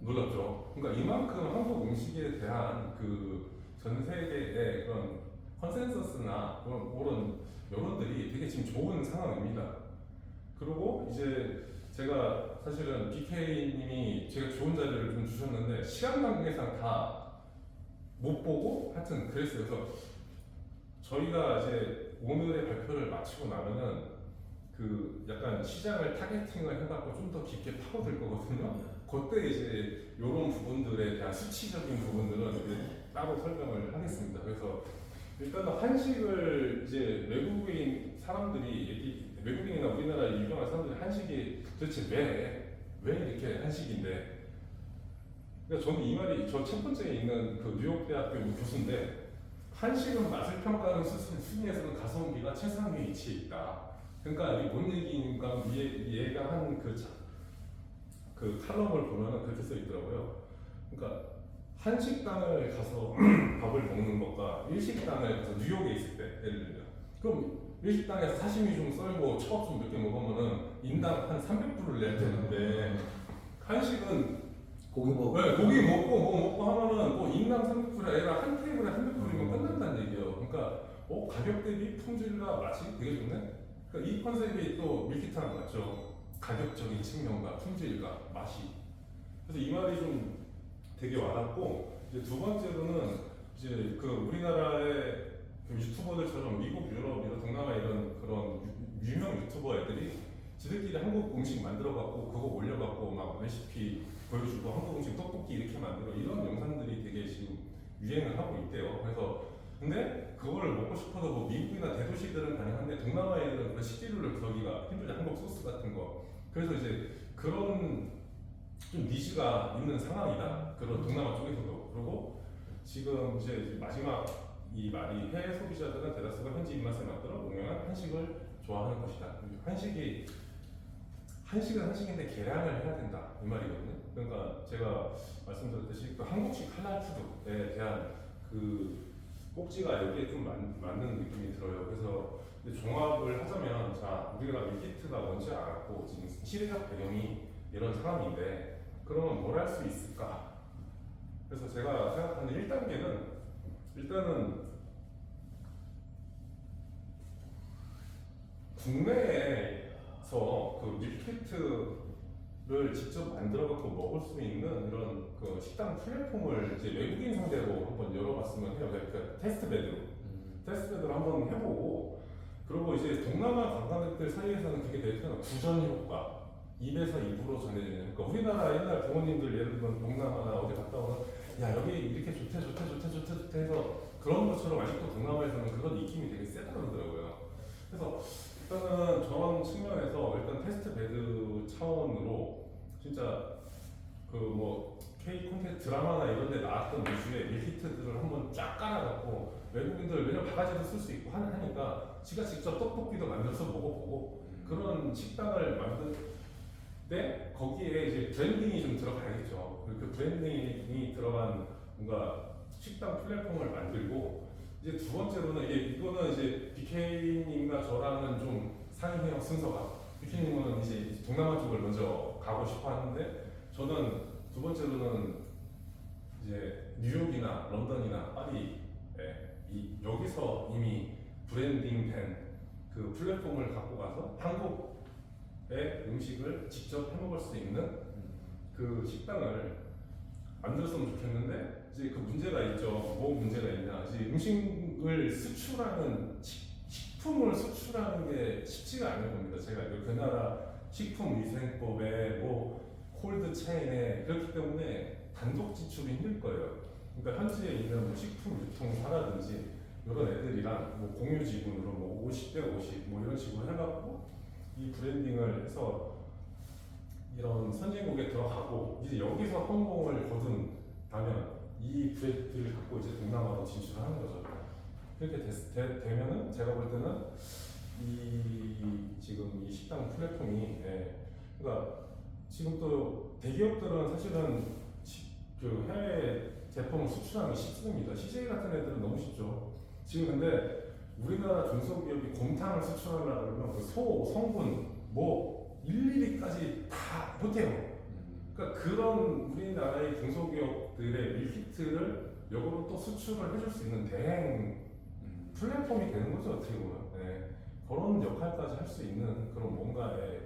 놀랍죠? 그러니까 이만큼 한국 음식에 대한 그 전 세계의 그런 컨센서스나 그런 여론들이 되게 지금 좋은 상황입니다. 그리고 이제 제가 사실은 BK님이 제가 좋은 자료를 좀 주셨는데 시간 관계상 다 못 보고 하여튼 그랬어요. 그래서 저희가 이제 오늘의 발표를 마치고 나면은 그 약간 시장을 타겟팅을 해갖고 좀 더 깊게 파고들 거거든요. 그때 이제 이런 부분들에 대한 수치적인 부분들은 이제 따로 설명을 하겠습니다. 그래서 일단은 한식을 이제 외국인 사람들이 외국인이나 우리나라 유명한 사람들이 한식이 도대체 왜 이렇게 한식인데? 그러니까 저는 이 말이 저 첫 번째에 있는 그 뉴욕대학교 교수인데 한식은 맛을 평가하는 순위에서는 가성비가 최상위에 위치해 있다. 그러니까 이게 뭔 얘기인가 얘가 한 그 칼럼을 보면은 그렇게 써 있더라고요. 그러니까 한식당을 가서 밥을 먹는 것과 일식당을 가서 뉴욕에 있을 때 예를 들면 그럼 일식당에서 사시미 좀 썰고 초밥 좀 몇 개 먹으면은 인당 한 300불을 내야 되는데 한식은 고기 먹고 네, 고기 먹고 뭐 먹고 하면은 뭐 인당 300불이 아니라 한 테이블에 300불이면 끝난다는 얘기예요. 그러니까 가격 대비 품질과 맛이 되게 좋네. 그러니까 이 컨셉이 또 밀키트랑 맞죠. 가격적인 측면과 품질과 맛이. 그래서 이 말이 좀 되게 와닿고 이제 두 번째로는 이제 그 우리나라의 그 유튜버들처럼 미국, 유럽, 이런 동남아 이런 그런 유명 유튜버 애들이 지들끼리 한국 음식 만들어갖고 그거 올려갖고 막 레시피 보여주고 한국 음식 떡볶이 이렇게 만들어 이런 영상들이 되게 지금 유행을 하고 있대요. 그래서 근데 그거를 먹고 싶어도 뭐 미국이나 대도시들은 가능한데 동남아에는 그 식재료를 구하기가 힘들죠. 한국 소스 같은 거. 그래서 이제 그런 좀 니즈가 있는 상황이다. 그런 동남아 쪽에서도. 그리고 지금 이제 마지막 이 말이 해외 소비자들은 대다수가 현지 입맛에 맞도록 응용한 한식을 좋아하는 것이다. 한식은 한식인데 개량을 해야 된다. 이 말이거든요. 그러니까 제가 말씀드렸듯이 그 한국식 할랄 푸드에 대한 그 꼭지가 여기에 좀 맞는 느낌이 들어요. 그래서 종합을 하자면 자 우리가 밀키트가 뭔지 알았고 지금 시대적 배경이 이런 상황인데 그러면 뭘 할 수 있을까? 그래서 제가 생각하는 1단계는 일단은 국내에서 그 밀키트를 직접 만들어 갖고 먹을 수 있는 이런 그 식당 플랫폼을 이제 외국인 상대로 한번 열어봤으면 해요. 그러니까 테스트베드로 한번 해보고 그리고 이제 동남아 관광객들 사이에서는 그게 되게 구전 효과 입에서 입으로 전해지는 그러니까 우리나라 옛날 부모님들 예를 들면 동남아나 어디 갔다 오면 야 여기 이렇게 좋대 해서 그런 것처럼 아직도 동남아에서는 그런 입김이 되게 세다 그러더라고요. 그래서 일단은 저런 측면에서 일단 테스트베드 차원으로 진짜 그 뭐 K 콘텐츠 드라마나 이런 데 나왔던 위주의 밀키트들을 한번 쫙 깔아갖고 외국인들 왜냐면 바가지도 쓸 수 있고 하니까 지가 직접 떡볶이도 만들어서 먹어보고 그런 식당을 만들 때 거기에 이제 브랜딩이 좀 들어가야겠죠. 그 브랜딩이 들어간 뭔가 식당 플랫폼을 만들고 이제 두 번째로는 이거는 이제 BK님과 저랑은 좀 상이해요 순서가. BK님은 이제 동남아 쪽을 먼저 가고 싶어 하는데 저는 두 번째로는 이제 뉴욕이나 런던이나 파리에 여기서 이미 브랜딩된 그 플랫폼을 갖고 가서 한국의 음식을 직접 해먹을 수 있는 그 식당을 만들었으면 좋겠는데 이제 그 문제가 있죠. 뭐 문제가 있냐? 이제 음식을 수출하는 식품을 수출하는 게 쉽지가 않을 겁니다. 제가 그 나라 식품위생법에 뭐 콜드 체인에 그렇기 때문에 단독 지출이 힘들 거예요. 그러니까 현지에 있는 뭐 식품 유통사라든지 이런 애들이랑 뭐 공유 지분으로 뭐 50대 50 뭐 이런 식으로 해갖고 이 브랜딩을 해서 이런 선진국에 들어가고 이제 여기서 성공을 거둔다면 이 브랜드를 갖고 이제 동남아로 진출하는 거죠. 그렇게 되면은 제가 볼 때는 지금 이 식당 플랫폼이 그러니까 지금 또 대기업들은 사실은 그 해외 제품을 수출하는 게 쉽습니다. CJ 같은 애들은 너무 쉽죠. 지금 근데 우리나라 중소기업이 곰탕을 수출하려고 그러면 그 성분 뭐 일일이까지 다 못해요. 그러니까 그런 우리나라의 중소기업들의 밀키트를 역으로 또 수출을 해줄 수 있는 대행 플랫폼이 되는 거죠 어떻게 보면. 네. 그런 역할까지 할 수 있는 그런 뭔가의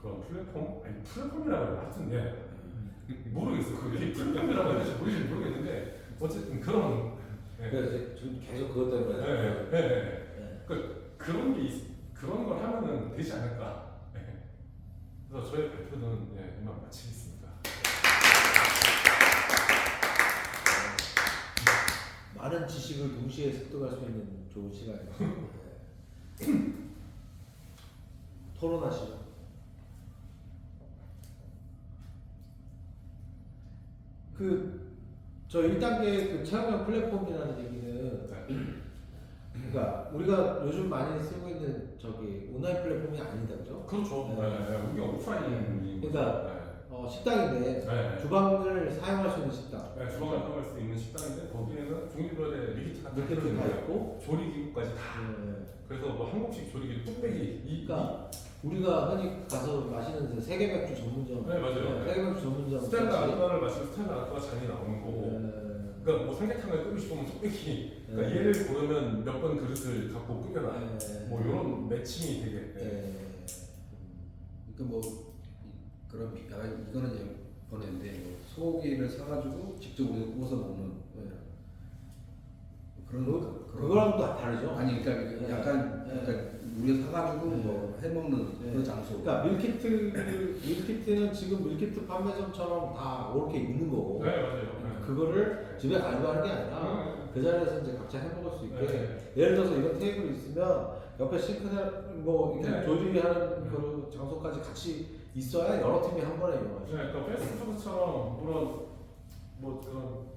그런 플랫폼? 아니 플랫폼이라고 해요. 하여튼 예. 모르겠어. 그게 플랫폼이라고 해야 될지 모르겠는데 어쨌든 그런 예. 그래서 이제 지금 계속 그것 때문에. 네, 네, 네. 그런 게 그런 걸 하면은 되지 않을까. 네. 그래서 저의 발표는 예, 이만 마치겠습니다. 많은 지식을 동시에 습득할 수 있는 좋은 시간이에요. 토론하시죠. 저 1단계 그 체험형 플랫폼이라는 얘기는 그러니까 우리가 요즘 많이 쓰고 있는 저기 온라인 플랫폼이 아니다, 그죠? 그렇죠. 네. 네, 네. 우리가 오프라인. 그러니까 식당인데 네. 주방을 사용할 수 있는 식당. 네, 주방을 사용할 수 있는 식당인데 거기에는 종류별의 밀키트가 밀키트 다 있고 조리기구까지 다. 그래서 뭐 한국식 조리기 뚝배기 그러니까 우리가 흔히 가서 마시는 세계 맥주 전문점. 네, 맞아요. 세계 맥주 전문점. 스탠드 아쿠아를 마시면 스탠드 아쿠아 잔이 나오는 거고. 네. 그러니까 뭐 삼계탕을 끓이고 싶으면 뚝배기. 그러니까 네. 얘를 고르면 몇 번 그릇을 갖고 끓여놔. 네. 뭐 이런 매칭이 되게. 네. 그러니까 뭐 그런 약간 이거는 이제 보냈는데 뭐 소고기를 사가지고 직접 우리가 구워서 먹는 그런 그거랑도 다르죠. 아니 그러니까 네. 약간 네. 그러니까 우리가 사가지고 네. 뭐 해먹는 네. 그런 장소. 그러니까 밀키트는 지금 밀키트 판매점처럼 다 이렇게 있는 거고. 네, 맞아요. 네. 그거를 집에 가지고 하는 게 아니라 네. 그 자리에서 이제 각자 해 먹을 수 있게. 네. 예를 들어서 이런 테이블이 있으면 옆에 싱크대 뭐 이렇게 네. 조리하는 그 장소까지 같이 있어야 여러 팀이 한 번에 이용하죠. 그러니까 패스트푸드처럼 물론 뭐 그런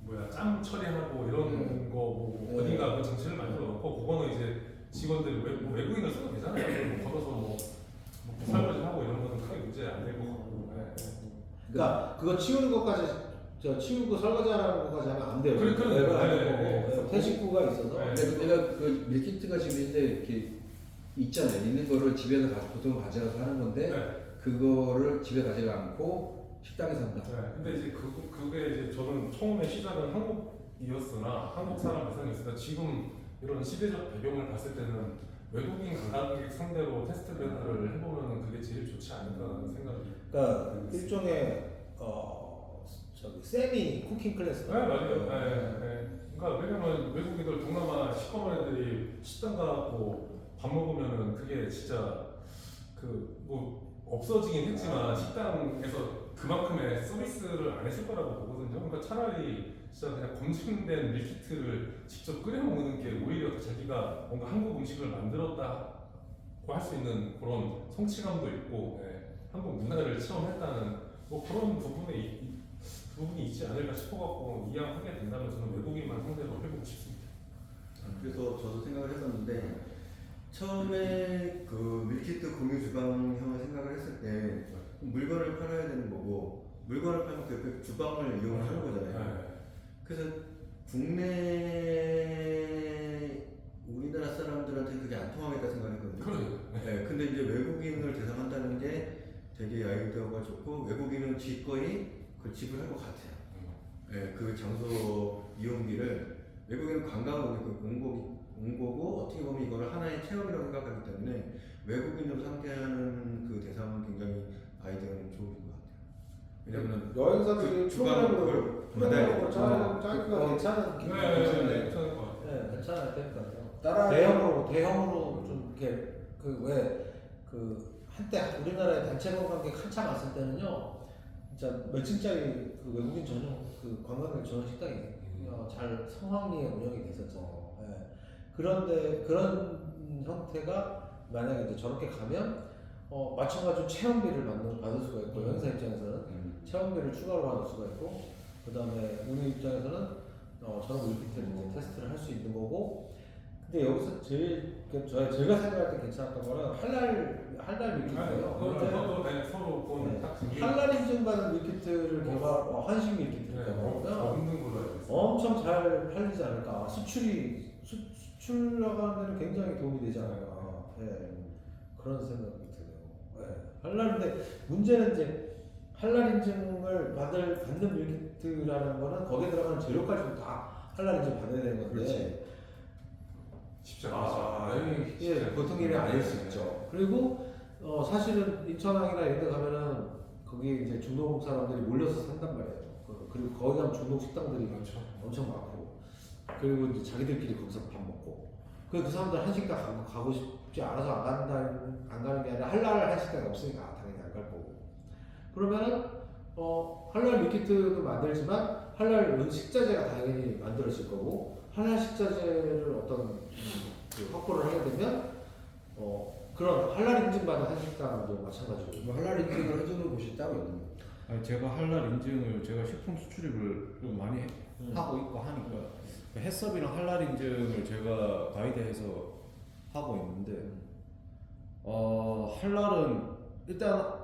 뭐야 짬 처리하고 이런 거 뭐 어딘가 그 장치를 만들어 놓고 그거는 이제 직원들이 외국인을 써도 되잖아요. 뭐 걸어서 뭐 설거지 하고 이런 거는 크게 문제 안 될 것 같고. 네. 그러니까 그거 치우는 것까지 치우고 설거지하는 것까지 하면 안 돼요. 그래, 내가 하는 네, 거고 퇴식구가 있어서. 네. 근데 내가 그 밀키트가 지금 이제 이렇게 있잖아요. 있는 거를 집에서 보통 가져가서 하는 건데 네. 그거를 집에 가지고 않고 식당에서 한다. 네. 근데 이제 그게 이제 저는 처음에 시작은 한국이었으나 한국 사람 대상이었으나 지금 이런 시대적 배경을 봤을 때는 외국인 관광객 상대로 테스트 배드를 해보면 그게 제일 좋지 않을까라는 생각이. 그러니까 일종의 세미 쿠킹 클래스. 네, 맞아요. 네, 네. 그러니까 왜냐면 외국인들 동남아 시커먼 애들이 식당 가고 밥 먹으면은 그게 진짜 그 뭐 없어지긴 했지만 식당에서 그만큼의 서비스를 안 했을 거라고 보거든요. 그러니까 차라리 진짜 그냥 검증된 밀키트를 직접 끓여 먹는 게 오히려 자기가 뭔가 한국 음식을 만들었다고 할 수 있는 그런 성취감도 있고 네. 한국 문화를 체험했다는 뭐 그런 부분이 있지 않을까 싶어갖고 이왕하게 된다면 저는 외국인만 상대로 해보고 싶습니다. 그래서 저도 생각을 했었는데 처음에 그 밀키트 공유 주방형을 생각을 했을 때 물건을 팔아야 되는 거고 물건을 팔면 그 주방을 이용을 하는 거잖아요. 네. 그래서 국내 우리나라 사람들한테 그게 안 통하겠다 생각했거든요. 그래요. 네, 근데 이제 외국인을 대상한다는 게 되게 아이디어가 좋고 외국인은 기꺼이 그 지불할 것 같아요. 네, 그 장소 이용비를 외국인은 관광으로 온 거고 어떻게 보면 이거를 하나의 체험이라고 생각하기 때문에 외국인으로 상대하는 그 대상은 굉장히 아이디어는 좋은 것 같아요. 왜냐면은 여행사들이 주방을 프로그램으로 짜기가 괜찮은 네, 기분인데. 괜찮을 것 같아요. 네, 괜찮을 테니까요. 따라 대형으로 좀 이렇게 한때 우리나라에 단체 관광객 한참 왔을 때는요, 진짜 몇 층짜리 그 외국인 전용 그 관광객 전용 식당이 잘 성황리에 운영이 됐었죠. 네. 그런데 그런 형태가 만약에 이제 저렇게 가면 마찬가지로 체험비를 받을 수가 있고 여행사 입장에서는 체험비를 추가로 받을 수가 있고 그 다음에 우리 입장에서는 저런 밀키트를 이제 테스트를 할 수 있는 거고. 근데 여기서 제가 생각할 때 괜찮았던 거는 할랄 밀키트예요. 그것도 서로 본 할랄 인증받은 밀키트를 한식 밀키트를 개발하면 없는 걸로 알고 있어요. 엄청 잘 팔리지 않을까. 수출 나가는 데는 굉장히 도움이 되지 않을까. 네. 그런 생각이 드네요. 네. 할랄인데 문제는 이제 할랄 인증을 받는 밀키트라는 거는 거기에 들어가는 재료까지도 다 할랄 인증 받아야 되는 건데 그렇지. 쉽지 않죠. 이게 보통 일이 아닐 수 있죠. 그리고 사실은 인천항이나 이런 데 가면은 거기 이제 중동 사람들이 몰려서 산단 말이에요. 그리고 거기 가면 중동 식당들이 그렇죠. 엄청 많고, 그리고 이제 자기들끼리 거기서 밥 먹고, 그 사람들 한식당 가고 싶지 않아서 안 가는 게 아니라 할랄 한식당이 없으니까 당연히 안 갈 거고. 그러면은 할랄 밀키트도 만들지만 할랄 식자재가 당연히 만들어질 거고, 할랄 식자재를 어떤 그 확보를 하게 되면 그런 할랄 인증받은 한식당도 마찬가지고. 뭐 할랄 인증을 해주는 곳이 따로 있는 거예요. 아니, 제가 할랄 인증을 제가 식품 수출입을 좀 많이 하고 있고 하니까 그 해썹이랑 할랄 인증을 제가 가이드해서 하고 있는데 할랄은 일단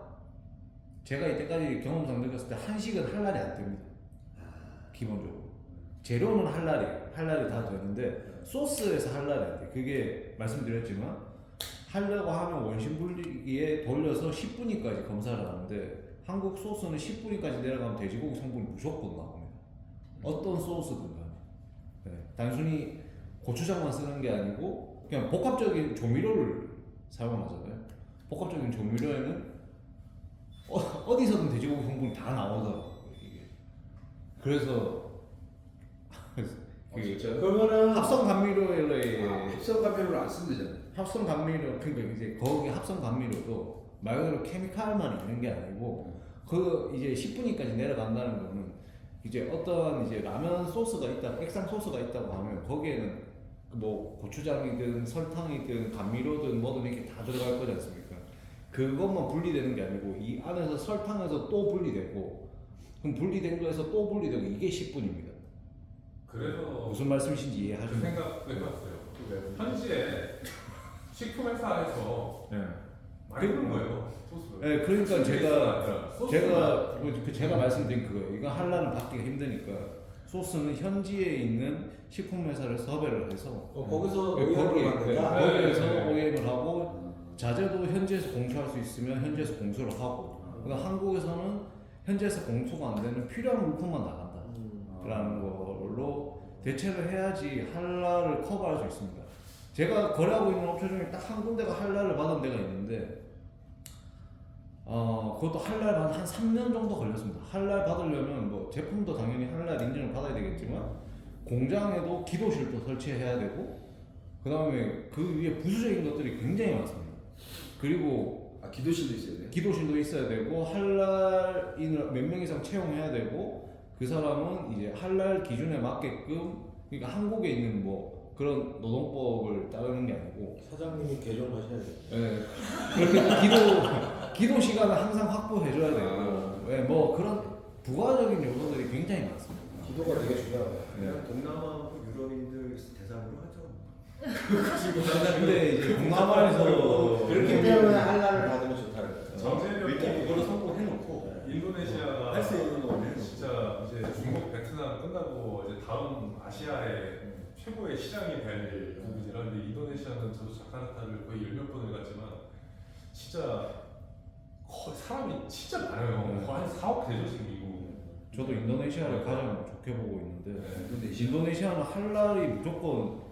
제가 이때까지 경험상 느꼈을 때 한식은 할랄이 안 됩니다. 기본적으로 재료는 할랄이 다 되는데 소스에서 할랄이 안 돼. 그게 말씀드렸지만 하려고 하면 원심 분리기에 돌려서 10분위까지 검사를 하는데 한국 소스는 10분위까지 내려가면 돼지고기 성분이 무조건 나옵니다. 어떤 소스든 간에. 네, 단순히 고추장만 쓰는 게 아니고 그냥 복합적인 조미료를 사용하잖아요. 복합적인 조미료에는 어디서든 돼지고기 성분이 다 나오더라고요. 이게. 그래서 그러면은 합성 감미료에 합성 감별로 안 쓰면 되잖아요. 합성 감미료 그러니까 이제 거기 합성 감미료도 말 그대로 케미칼만 있는 게 아니고 그 이제 10분위까지 내려간다는 거는 이제 어떤 이제 라면 소스가 있다, 액상 소스가 있다고 하면 거기에는 뭐 고추장이든 설탕이든 감미료든 뭐든 이렇게 다 들어갈 거지 않습니까? 그것만 분리되는 게 아니고 이 안에서 설탕에서 또 분리되고 그럼 분리된 거에서 또 분리되고 이게 10분입니다. 그래서 무슨 말씀이신지 그 이해하시면 생각 해봤어요. 현지에 식품 회사에서 네. 많이 그런 거예요. 소스를. 네, 그러니까 제가 제가 말씀드린 그거예요. 이거 할랄은 받기가 힘드니까 소스는 현지에 있는 식품 회사를 섭외를 해서 거기서 거기에 만든다. 거기에서 네. OEM을 하고 자재도 현지에서 공수할 수 있으면 현지에서 공수를 하고 그러니까 한국에서는 현지에서 공수가 안 되는 필요한 물품만 나간다라는 걸로 대체를 해야지 할랄을 커버할 수 있습니다. 제가 거래하고 있는 업체 중에 딱 한 군데가 할랄을 받은 데가 있는데 그것도 할랄 한 3년 정도 걸렸습니다. 할랄 받으려면 뭐 제품도 당연히 할랄 인증을 받아야 되겠지만 공장에도 기도실도 설치해야 되고 그 다음에 그 위에 부수적인 것들이 굉장히 많습니다. 그리고 기도실도 있어야 돼요. 기도실도 있어야 되고 할랄인을 몇 명 이상 채용해야 되고 그 사람은 이제 할랄 기준에 맞게끔 그러니까 한국에 있는 뭐 그런 노동법을 따르는 게 아니고 사장님이 개종하셔야 돼요. 예, 그렇게 기도 시간을 항상 확보해줘야 되고 예, 뭐 그런 부가적인 요소들이 굉장히 많습니다. 기도가 되게 중요하다. 그냥 동남아 유럽인들 대상으로 하죠. 근데 이제 동남아에서 그렇기 때문에 할랄을 받으면 좋다는 거죠. 정세력 이렇게 그거를 성공해놓고 인도네시아가 할 수 있는 거는 진짜 이제 중국, 베트남 끝나고 이제 다음 아시아의 최고의 시장이 될 부분이라 근데 인도네시아는 저도 자카르타를 거의 10몇 번을 갔지만 진짜 사람이 진짜 많아요. 거의 한 4억 되죠 지금 미국. 저도 인도네시아를 가장 좋게 보고 있는데 네. 인도네시아는 할랄이 무조건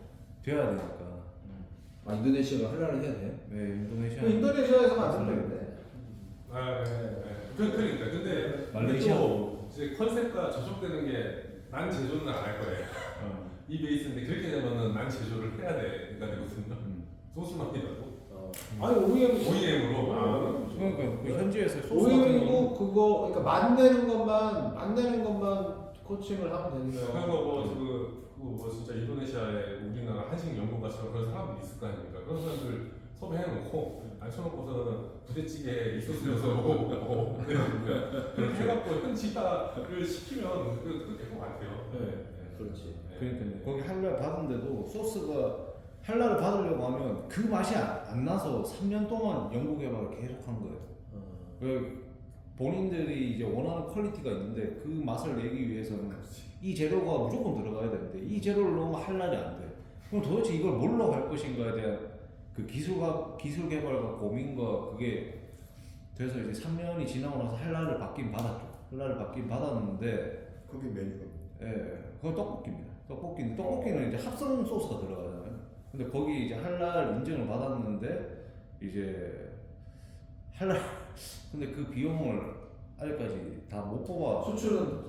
돼야 되니까. 인도네시아가 할랄을 해야 돼요? 네, 인도네시아. 인도네시아에서 만들면 되는데. 아, 네. 그러니까 근데 말레이시아. 또 이제 컨셉과 저촉되는 게 난 제조는 안 할 거예요. 이 베이스인데 그렇게 되면은 난 제조를 해야 돼가 되거든요. 소스만이라도 아니 OEM으로. 그러니까 그 현지에서 소스 같은 OEM이고 경우는 그거 그러니까 만드는 것만 코칭을 하면 되니까. 그래서 뭐 진짜 인도네시아에 우리나라 한식 연구가처럼 그런 사람들이 있을 거 아닙니까? 그런 사람들 섭외해놓고 앉혀놓고서는 부대찌개 있었으면서 그렇게 해갖고 현지화를 시키면 그거 될 것 같아요. 그렇지. 그러니까 거기 할랄 받은데도 소스가 할랄을 받으려고 하면 그 맛이 안 나서 3년 동안 연구 개발을 계속 한 거예요. 그 본인들이 이제 원하는 퀄리티가 있는데 그 맛을 내기 위해서는 이 재료가 무조건 들어가야 되는데 이 재료를 넣으면 할랄이 안 돼. 그럼 도대체 이걸 뭘로 할 것인가에 대한 그 기술 개발과 고민과 그게 돼서 이제 3년이 지나고 나서 할랄을 받긴 받았죠. 할랄을 받긴 받았는데 거기 메뉴가 그건 떡볶이입니다. 떡볶이는 이제 합성 소스가 들어가잖아요. 근데 거기 이제 할랄 인증을 받았는데 이제 할랄 근데 그 비용을 아직까지 다 못 뽑아. 수출은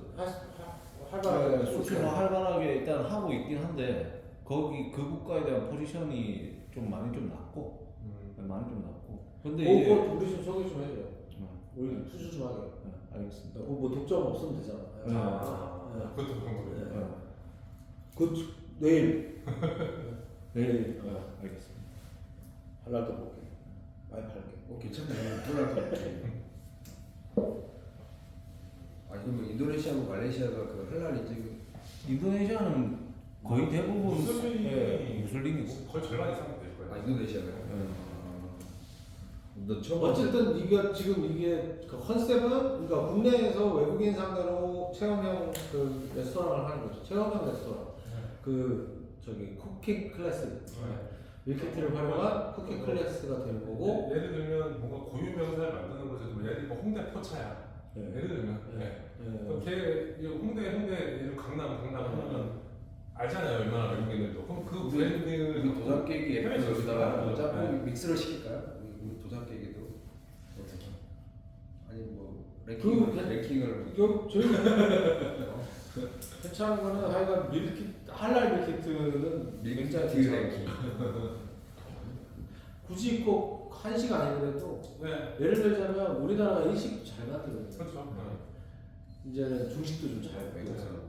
활발하게 수출은 활발하게 일단 하고 있긴 한데 거기 그 국가에 대한 포지션이 좀 많이 좀 낮고 많이 좀 낮고. 근데 이제 우리 좀 소개 좀 해줘요. 우리 투주 좀 하게. 알겠습니다. 뭐 독점 없으면 되잖아. 그것도 그런 거예요. 그 내일 네, 알겠습니다. 할랄도 볼게. 많이 팔게. 괜찮네. 돌아갈 것 같아. 아 그럼 인도네시아하고 말레이시아가 그 할랄 인증 인도네시아는 거의 대부분 무슬림이고. 거의 절반 이상 될 거예요. 아 인도네시아가요? 너 처음 어쨌든 이게 지금 이게 그 컨셉은 그러니까 국내에서 외국인 상대로 체험형 그 레스토랑을 하는 거죠. 체험형 레스토랑. 그 저기 쿠킹 클래스. 밀키트를 활용한 쿠킹 클래스가 되는 거고. 예를 들면 뭔가 고유 명사를 만드는 거죠. 예를 들면 홍대 포차야. 예를 들면 그럼 걔 홍대 예를 강남 하면 알잖아요. 웬만한 외국인들도. 그럼 그 브랜드를 우리 도장깨기 해외에서 여기다가 쓰잖아요. 짜고 네. 믹스를 시킬까요? 우리 도장깨기도 어떻게? 아니 뭐 그- 랭킹을 저희 괜찮은 거는 하여간 할랄 밀키트는 굉장히 밀키트 괜찮아요. 굳이 꼭 한식 아니더라도 네. 예를 들자면 우리나라가 일식 잘 만들거든요. 그렇죠. 이제는 중식도 좀 잘 네, 만들고. 그렇죠.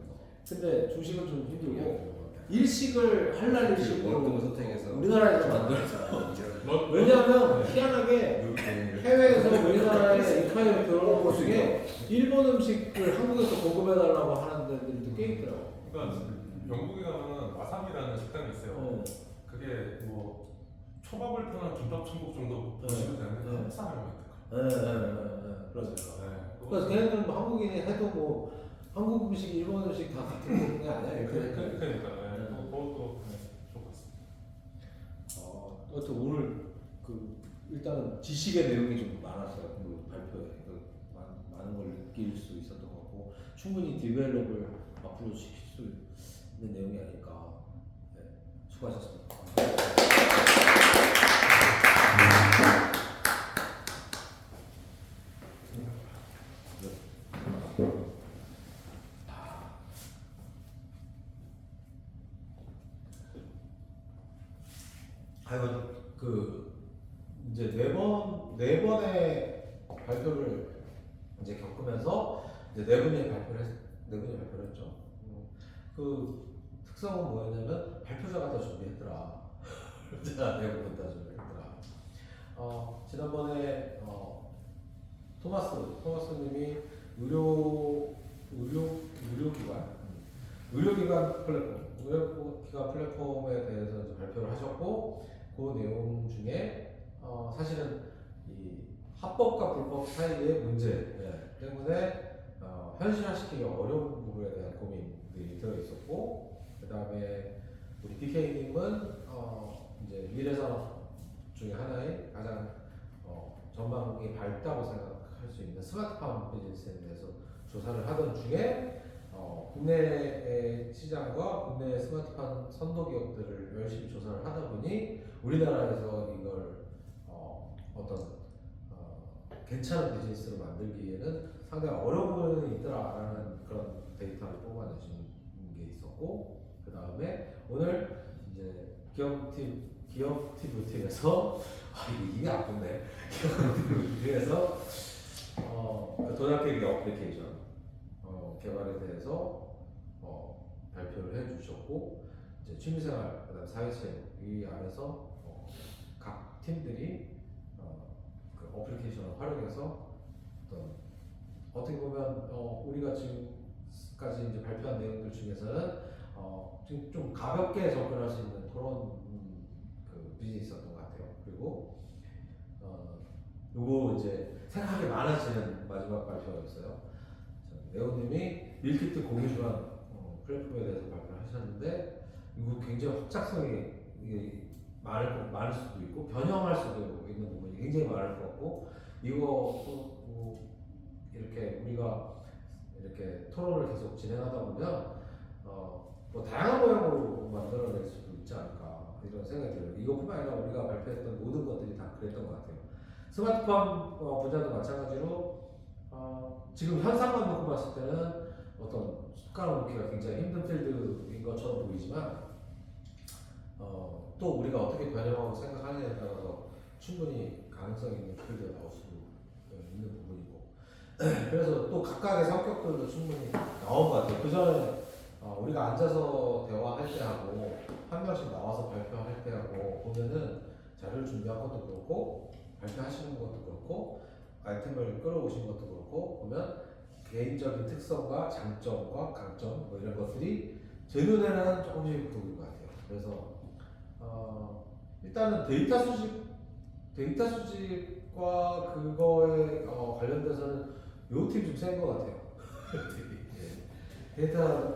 근데 중식은 좀 힘들고 일식을 할랄 일식으로 어떤 거 선택해서 우리나라에서 만들었잖아요. 뭐- 왜냐하면 희한하게 이렇게 해외에서 우리나라에 인파이어 들어오는 것 중에 일본 음식을 한국에서 보급해달라고 하는 데들도 꽤 있더라고. 그러니까 영국에 가면은 와사비라는 식당이 있어요. 그게 뭐 초밥을 파는 김밥 천국 정도 보시면 되는데 네. 한국 사람이 있더라고요. 그러죠. 네. 그래서 걔네들은 뭐 한국인이 해도 뭐 한국 음식, 일본 음식 다 같은 게 아니야. 그러니까 그것도 좋을 것 같습니다. 어쨌든 오늘 그 일단은 지식의 내용이 좀 많았어요. 그 발표에 그 많은 걸 느낄 수 있었던 것 같고 충분히 디벨롭을 앞으로 시킬 수 있는 내용이 아닐까. 네, 수고하셨습니다. 하여간 그 이제 네 번의 발표를 이제 겪으면서 이제 네 분이 발표를 했죠. 그 특성은 뭐였냐면 발표자가 다 준비했더라. 제가 네 분 다 준비했더라. 지난번에 토마스님이 의료기관 플랫폼에 대해서 이제 발표를 하셨고 그 내용 중에 사실은 이 합법과 불법 사이의 문제 때문에 현실화시키기 어려운 부분에 대한 고민들이 들어 있었고 그 다음에 우리 DK님은 이제 미래산업 중에 하나의 가장 전망이 밝다고 생각할 수 있는 스마트팜 비즈니스에 대해서 조사를 하던 중에 국내 시장과 국내 스마트팜 선도 기업들을 열심히 조사를 하다 보니 우리나라에서 이걸 어떤 괜찮은 비즈니스로 만들기에는 상당히 어려운 부분이 있더라라는 그런 데이터를 뽑아내신 게 있었고 그 다음에 오늘 이제 기업티브팀에서 이게 아픈데 기업티브팀에서 그 도장깨기 어플리케이션 개발에 대해서 발표를 해주셨고 이제 취미생활 그다음 사회체육 이 안에서 각 팀들이 그 어플리케이션을 활용해서 어떻게 보면 우리가 지금까지 이제 발표한 내용들 중에서는 좀 가볍게 접근할 수 있는 그런 그 비즈니스였던 것 같아요. 그리고 요거 이제 생각이 많아지는 마지막 발표였어요. 네오님이 밀키트 공유주한 플랫폼에 대해서 발표를 하셨는데 이거 굉장히 확장성이 많을 수도 있고 변형할 수도 있는 부분이 굉장히 많을 것 같고 이거 이렇게 우리가 이렇게 토론을 계속 진행하다 보면 뭐 다양한 모양으로 만들어낼 수도 있지 않을까 이런 생각이 들어요. 이것뿐만 아니라 우리가 발표했던 모든 것들이 다 그랬던 것 같아요. 스마트팜 분야도 마찬가지로 지금 현상만 놓고 봤을 때는 어떤 숟가락 놓기가 굉장히 힘든 필드인 것처럼 보이지만 또 우리가 어떻게 변형하고 생각하느냐에 따라서 충분히 가능성 있는 필드가 나올 수 있는 부분이고 그래서 또 각각의 성격들도 충분히 나온 것 같아요. 그 전에 우리가 앉아서 대화할 때하고 한 명씩 나와서 발표할 때하고 보면은 자료를 준비한 것도 그렇고 발표하시는 것도 그렇고 아이템을 끌어오신 것도 그렇고 보면 개인적인 특성과 장점과 강점 뭐 이런 것들이 제 눈에는 조금씩 보이는 것 같아요. 그래서 일단은 데이터 수집과 그거에 관련돼서는 요 팀 좀 센 것 같아요.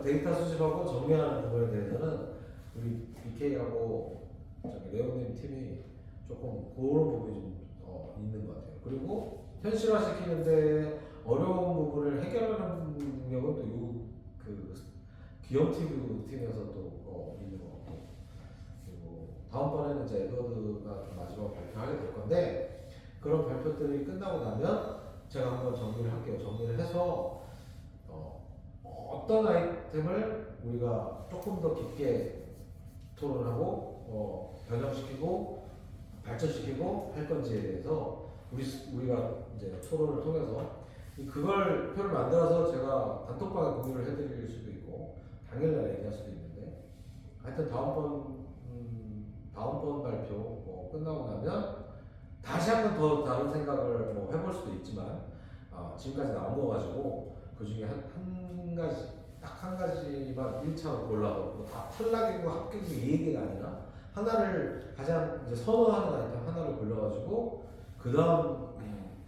데이터 수집하고 정리하는 부분에 대해서는 우리 BK하고 레오님 팀이 조금 그런 부분이 좀 있는 것 같아요. 그리고 현실화시키는데 어려운 부분을 해결하는 능력은 또그 기업티브 팀에서 또 있는 것 같고 그리고 다음번에는 이제 에드워드가 마지막 발표하게 될 건데 그런 발표들이 끝나고 나면 제가 한번 정리를 할게요. 정리를 해서 어떤 아이템을 우리가 조금 더 깊게 토론하고 변형시키고 발전시키고 할 건지에 대해서 우리가 이제 토론을 통해서 그걸 표를 만들어서 제가 단톡방에 공유를 해드릴 수도 있고 당일날 얘기할 수도 있는데 하여튼 다음번 발표 끝나고 나면 다시 한번 더 다른 생각을 해볼 수도 있지만 지금까지 나온 거 가지고 그 중에 한 가지 딱 한 가지만 1차로 골라서 다 탈락이고 합격이고 이 얘기가 아니라 하나를 가장 이제 선호하는 아이템 하나를 골라가지고 그 다음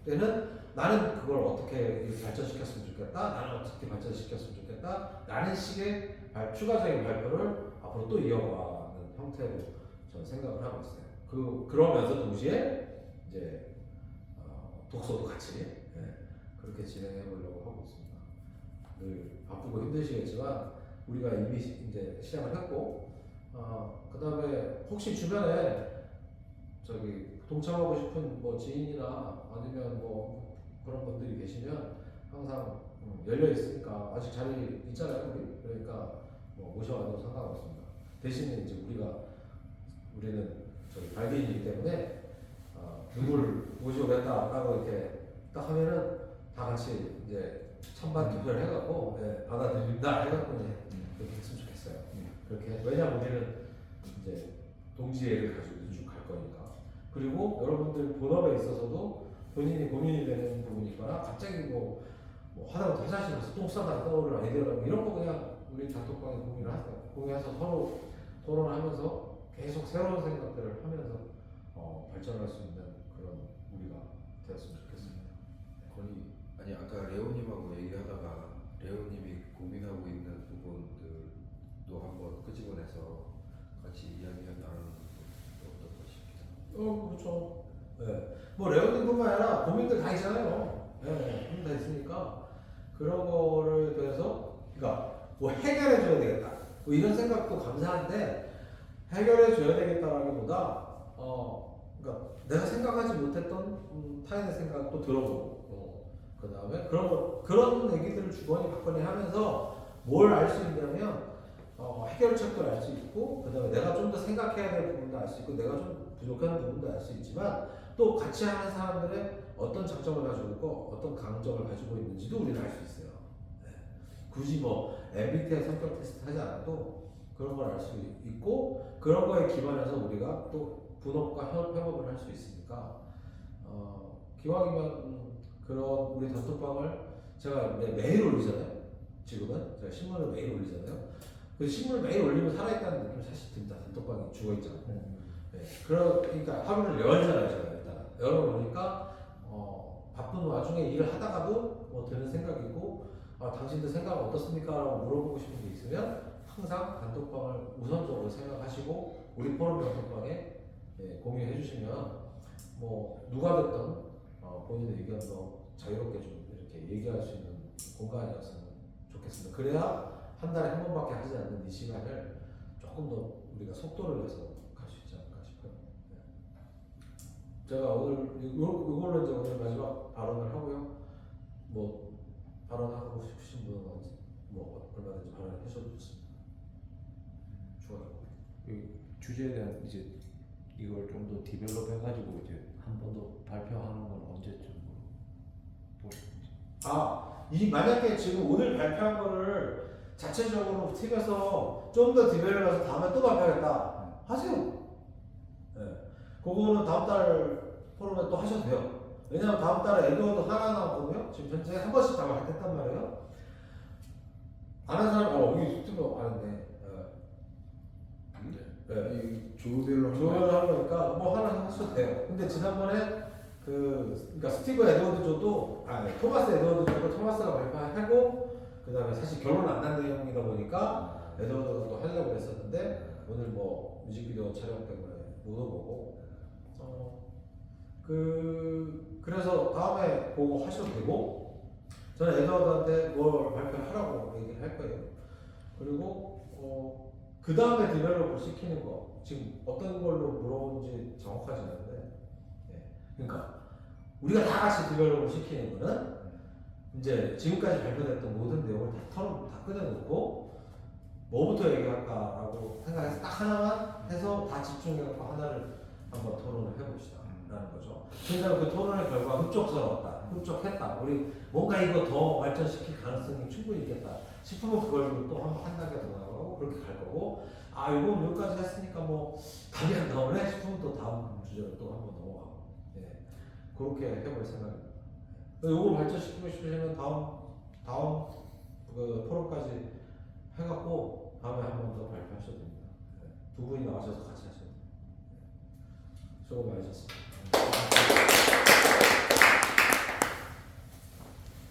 때는 나는 그걸 어떻게 발전시켰으면 좋겠다, 나는 어떻게 발전시켰으면 좋겠다 라는 식의 추가적인 발표를 앞으로 또 이어가는 형태로 저는 생각을 하고 있어요. 그러면서 동시에 이제 독서도 같이 그렇게 진행해 보려고 하고 있습니다. 늘 바쁘고 힘드시겠지만 우리가 이미 이제 시작을 했고 그 다음에 혹시 주변에 동참하고 싶은 지인이나 아니면 그런 분들이 계시면 항상 열려 있으니까 아직 자리 있잖아요 우리. 그러니까 모셔와도 상관없습니다. 대신에 이제 우리는 발기인이기 때문에 누구를 모셔오겠다라고 이렇게 딱 하면은 다 같이 이제 찬반 투표를 해갖고 받아들인다 해갖고 이제 그렇게 했으면 좋겠어요. 그렇게 왜냐면 우리는 이제 동지애를 가지고 쭉 갈 거니까. 그리고 여러분들 본업에 있어서도 본인이 고민이 되는 부분이 있거나 갑자기 하다못해 화장실 가서 똥 싸다가 떠오르는 아이디어나 이런 거 그냥 우리 단톡방에 공유해서 서로 토론하면서 계속 새로운 생각들을 하면서 발전할 수 있는 그런 우리가 되었으면 좋겠습니다. 아니 아까 레오님하고 얘기하다가 레오님이 고민하고 있는 부분들도 한번 끄집어내서 같이 이야기 나누는 것도 어떨까 싶기도. 그렇죠. 네. 레오님뿐만 아니라 고민들 다 있잖아요. 고민 다 있으니까 그런 거를 대해서 그러니까 해결해줘야 되겠다. 이런 생각도 감사한데 해결해줘야 되겠다라기보다 그러니까 내가 생각하지 못했던 타인의 생각도 들어보고 그 다음에 그런 얘기들을 주거니 받거니 하면서 뭘 알 수 있냐면 해결책도 알 수 있고 그 다음에 내가 좀 더 생각해야 될 부분도 알 수 있고 내가 좀 부족한 부분도 알 수 있지만 또 같이 하는 사람들의 어떤 장점을 가지고 있고 어떤 강점을 가지고 있는지도 우리는 알 수 있어요. 네. 굳이 MBTI 성격 테스트 하지 않아도 그런 걸 알 수 있고 그런 거에 기반해서 우리가 또 분업과 협업을 할 수 있으니까 기왕이면 그런 우리 단톡방을 제가 매일 올리잖아요. 지금은 제가 신문을 매일 올리잖아요. 그 신문을 매일 올리면 살아있다는 느낌이 사실 듭니다. 단톡방이 죽어있잖아요. 네. 그러니까 하루를 열잖아요. 제가 일단 열어놓으니까 바쁜 와중에 일을 하다가도 드는 생각이고 당신들 생각 어떻습니까? 라고 물어보고 싶은 게 있으면 항상 단톡방을 우선적으로 생각하시고 우리 포럼 단톡방에 공유해 주시면 누가 됐든 본인의 의견도 자유롭게 좀 이렇게 얘기할 수 있는 공간이었으면 좋겠습니다. 그래야 한 달에 한 번밖에 하지 않는 이 시간을 조금 더 우리가 속도를 내서 갈 수 제가 오늘 이걸로 이제 오늘 마지막 발언을 하고요. 뭐 발언하고 싶으신 분은 뭐 얼마든지 발언해 주셔도 좋습니다. 추가로. 이 주제에 대한 이제 이걸 좀 더 디벨롭 해가지고 이제 한 번 더 발표하는 건 언제쯤 보시는지. 이 만약에 지금 오늘 발표한 거를 자체적으로 팀에서 좀 더 디벨롭해서 다음에 또 발표하겠다 하세요. 네. 그거는 다음 달 포럼에 또 하셔도 돼요. 왜냐면 다음 달에 에드워드 하나 나왔거든요. 지금 현재 한 번씩 다 발표했단 말이에요. 아는 사람, 여기 유튜브 아는데. 네. 조별로 하는 조언을 하는 거니까 뭐 하나 하셔도 돼요. 근데 지난번에 그러니까 스티브 에드워드 조도 토마스 에드워드 조도 토마스가 발표하고 그다음에 사실 결론 안 난 내용이다 보니까 에드워드가 또 하려고 했었는데 오늘 뭐 뮤직비디오 촬영 때문에 못 오고 그래서 다음에 보고 하셔도 되고 저는 에드워드한테 뭘 발표하라고 얘기를 할 거예요. 그리고 그 다음에 디벨롭을 시키는 거 지금 어떤 걸로 물어본지 정확하지 않은데 그러니까 우리가 다 같이 디벨롭을 시키는 거는 이제 지금까지 발표됐던 모든 내용을 다 꺼내놓고 뭐부터 얘기할까라고 생각해서 딱 하나만 해서 다 집중해서 하나를 한번 토론을 해봅시다 라는 거죠. 그러니까 그 토론의 결과 흡족스러웠다, 흡족했다, 우리 뭔가 이거 더 발전시킬 가능성이 충분히 있겠다 싶으면 그걸 또 한 단계 더 나가고 그렇게 갈 거고 이거 여기까지 했으니까 뭐 답이 안 나오네 싶으면 또 다음 주제로 또 한번 넘어가고 그렇게 해볼 생각입니다. 이걸 발전시키고 싶으시면 다음 그 포럼까지 해갖고 다음에 한 번 더 발표하셔도 됩니다. 두 분이 나와셔서 같이 하셔도 됩니다. 수고 많으셨습니다.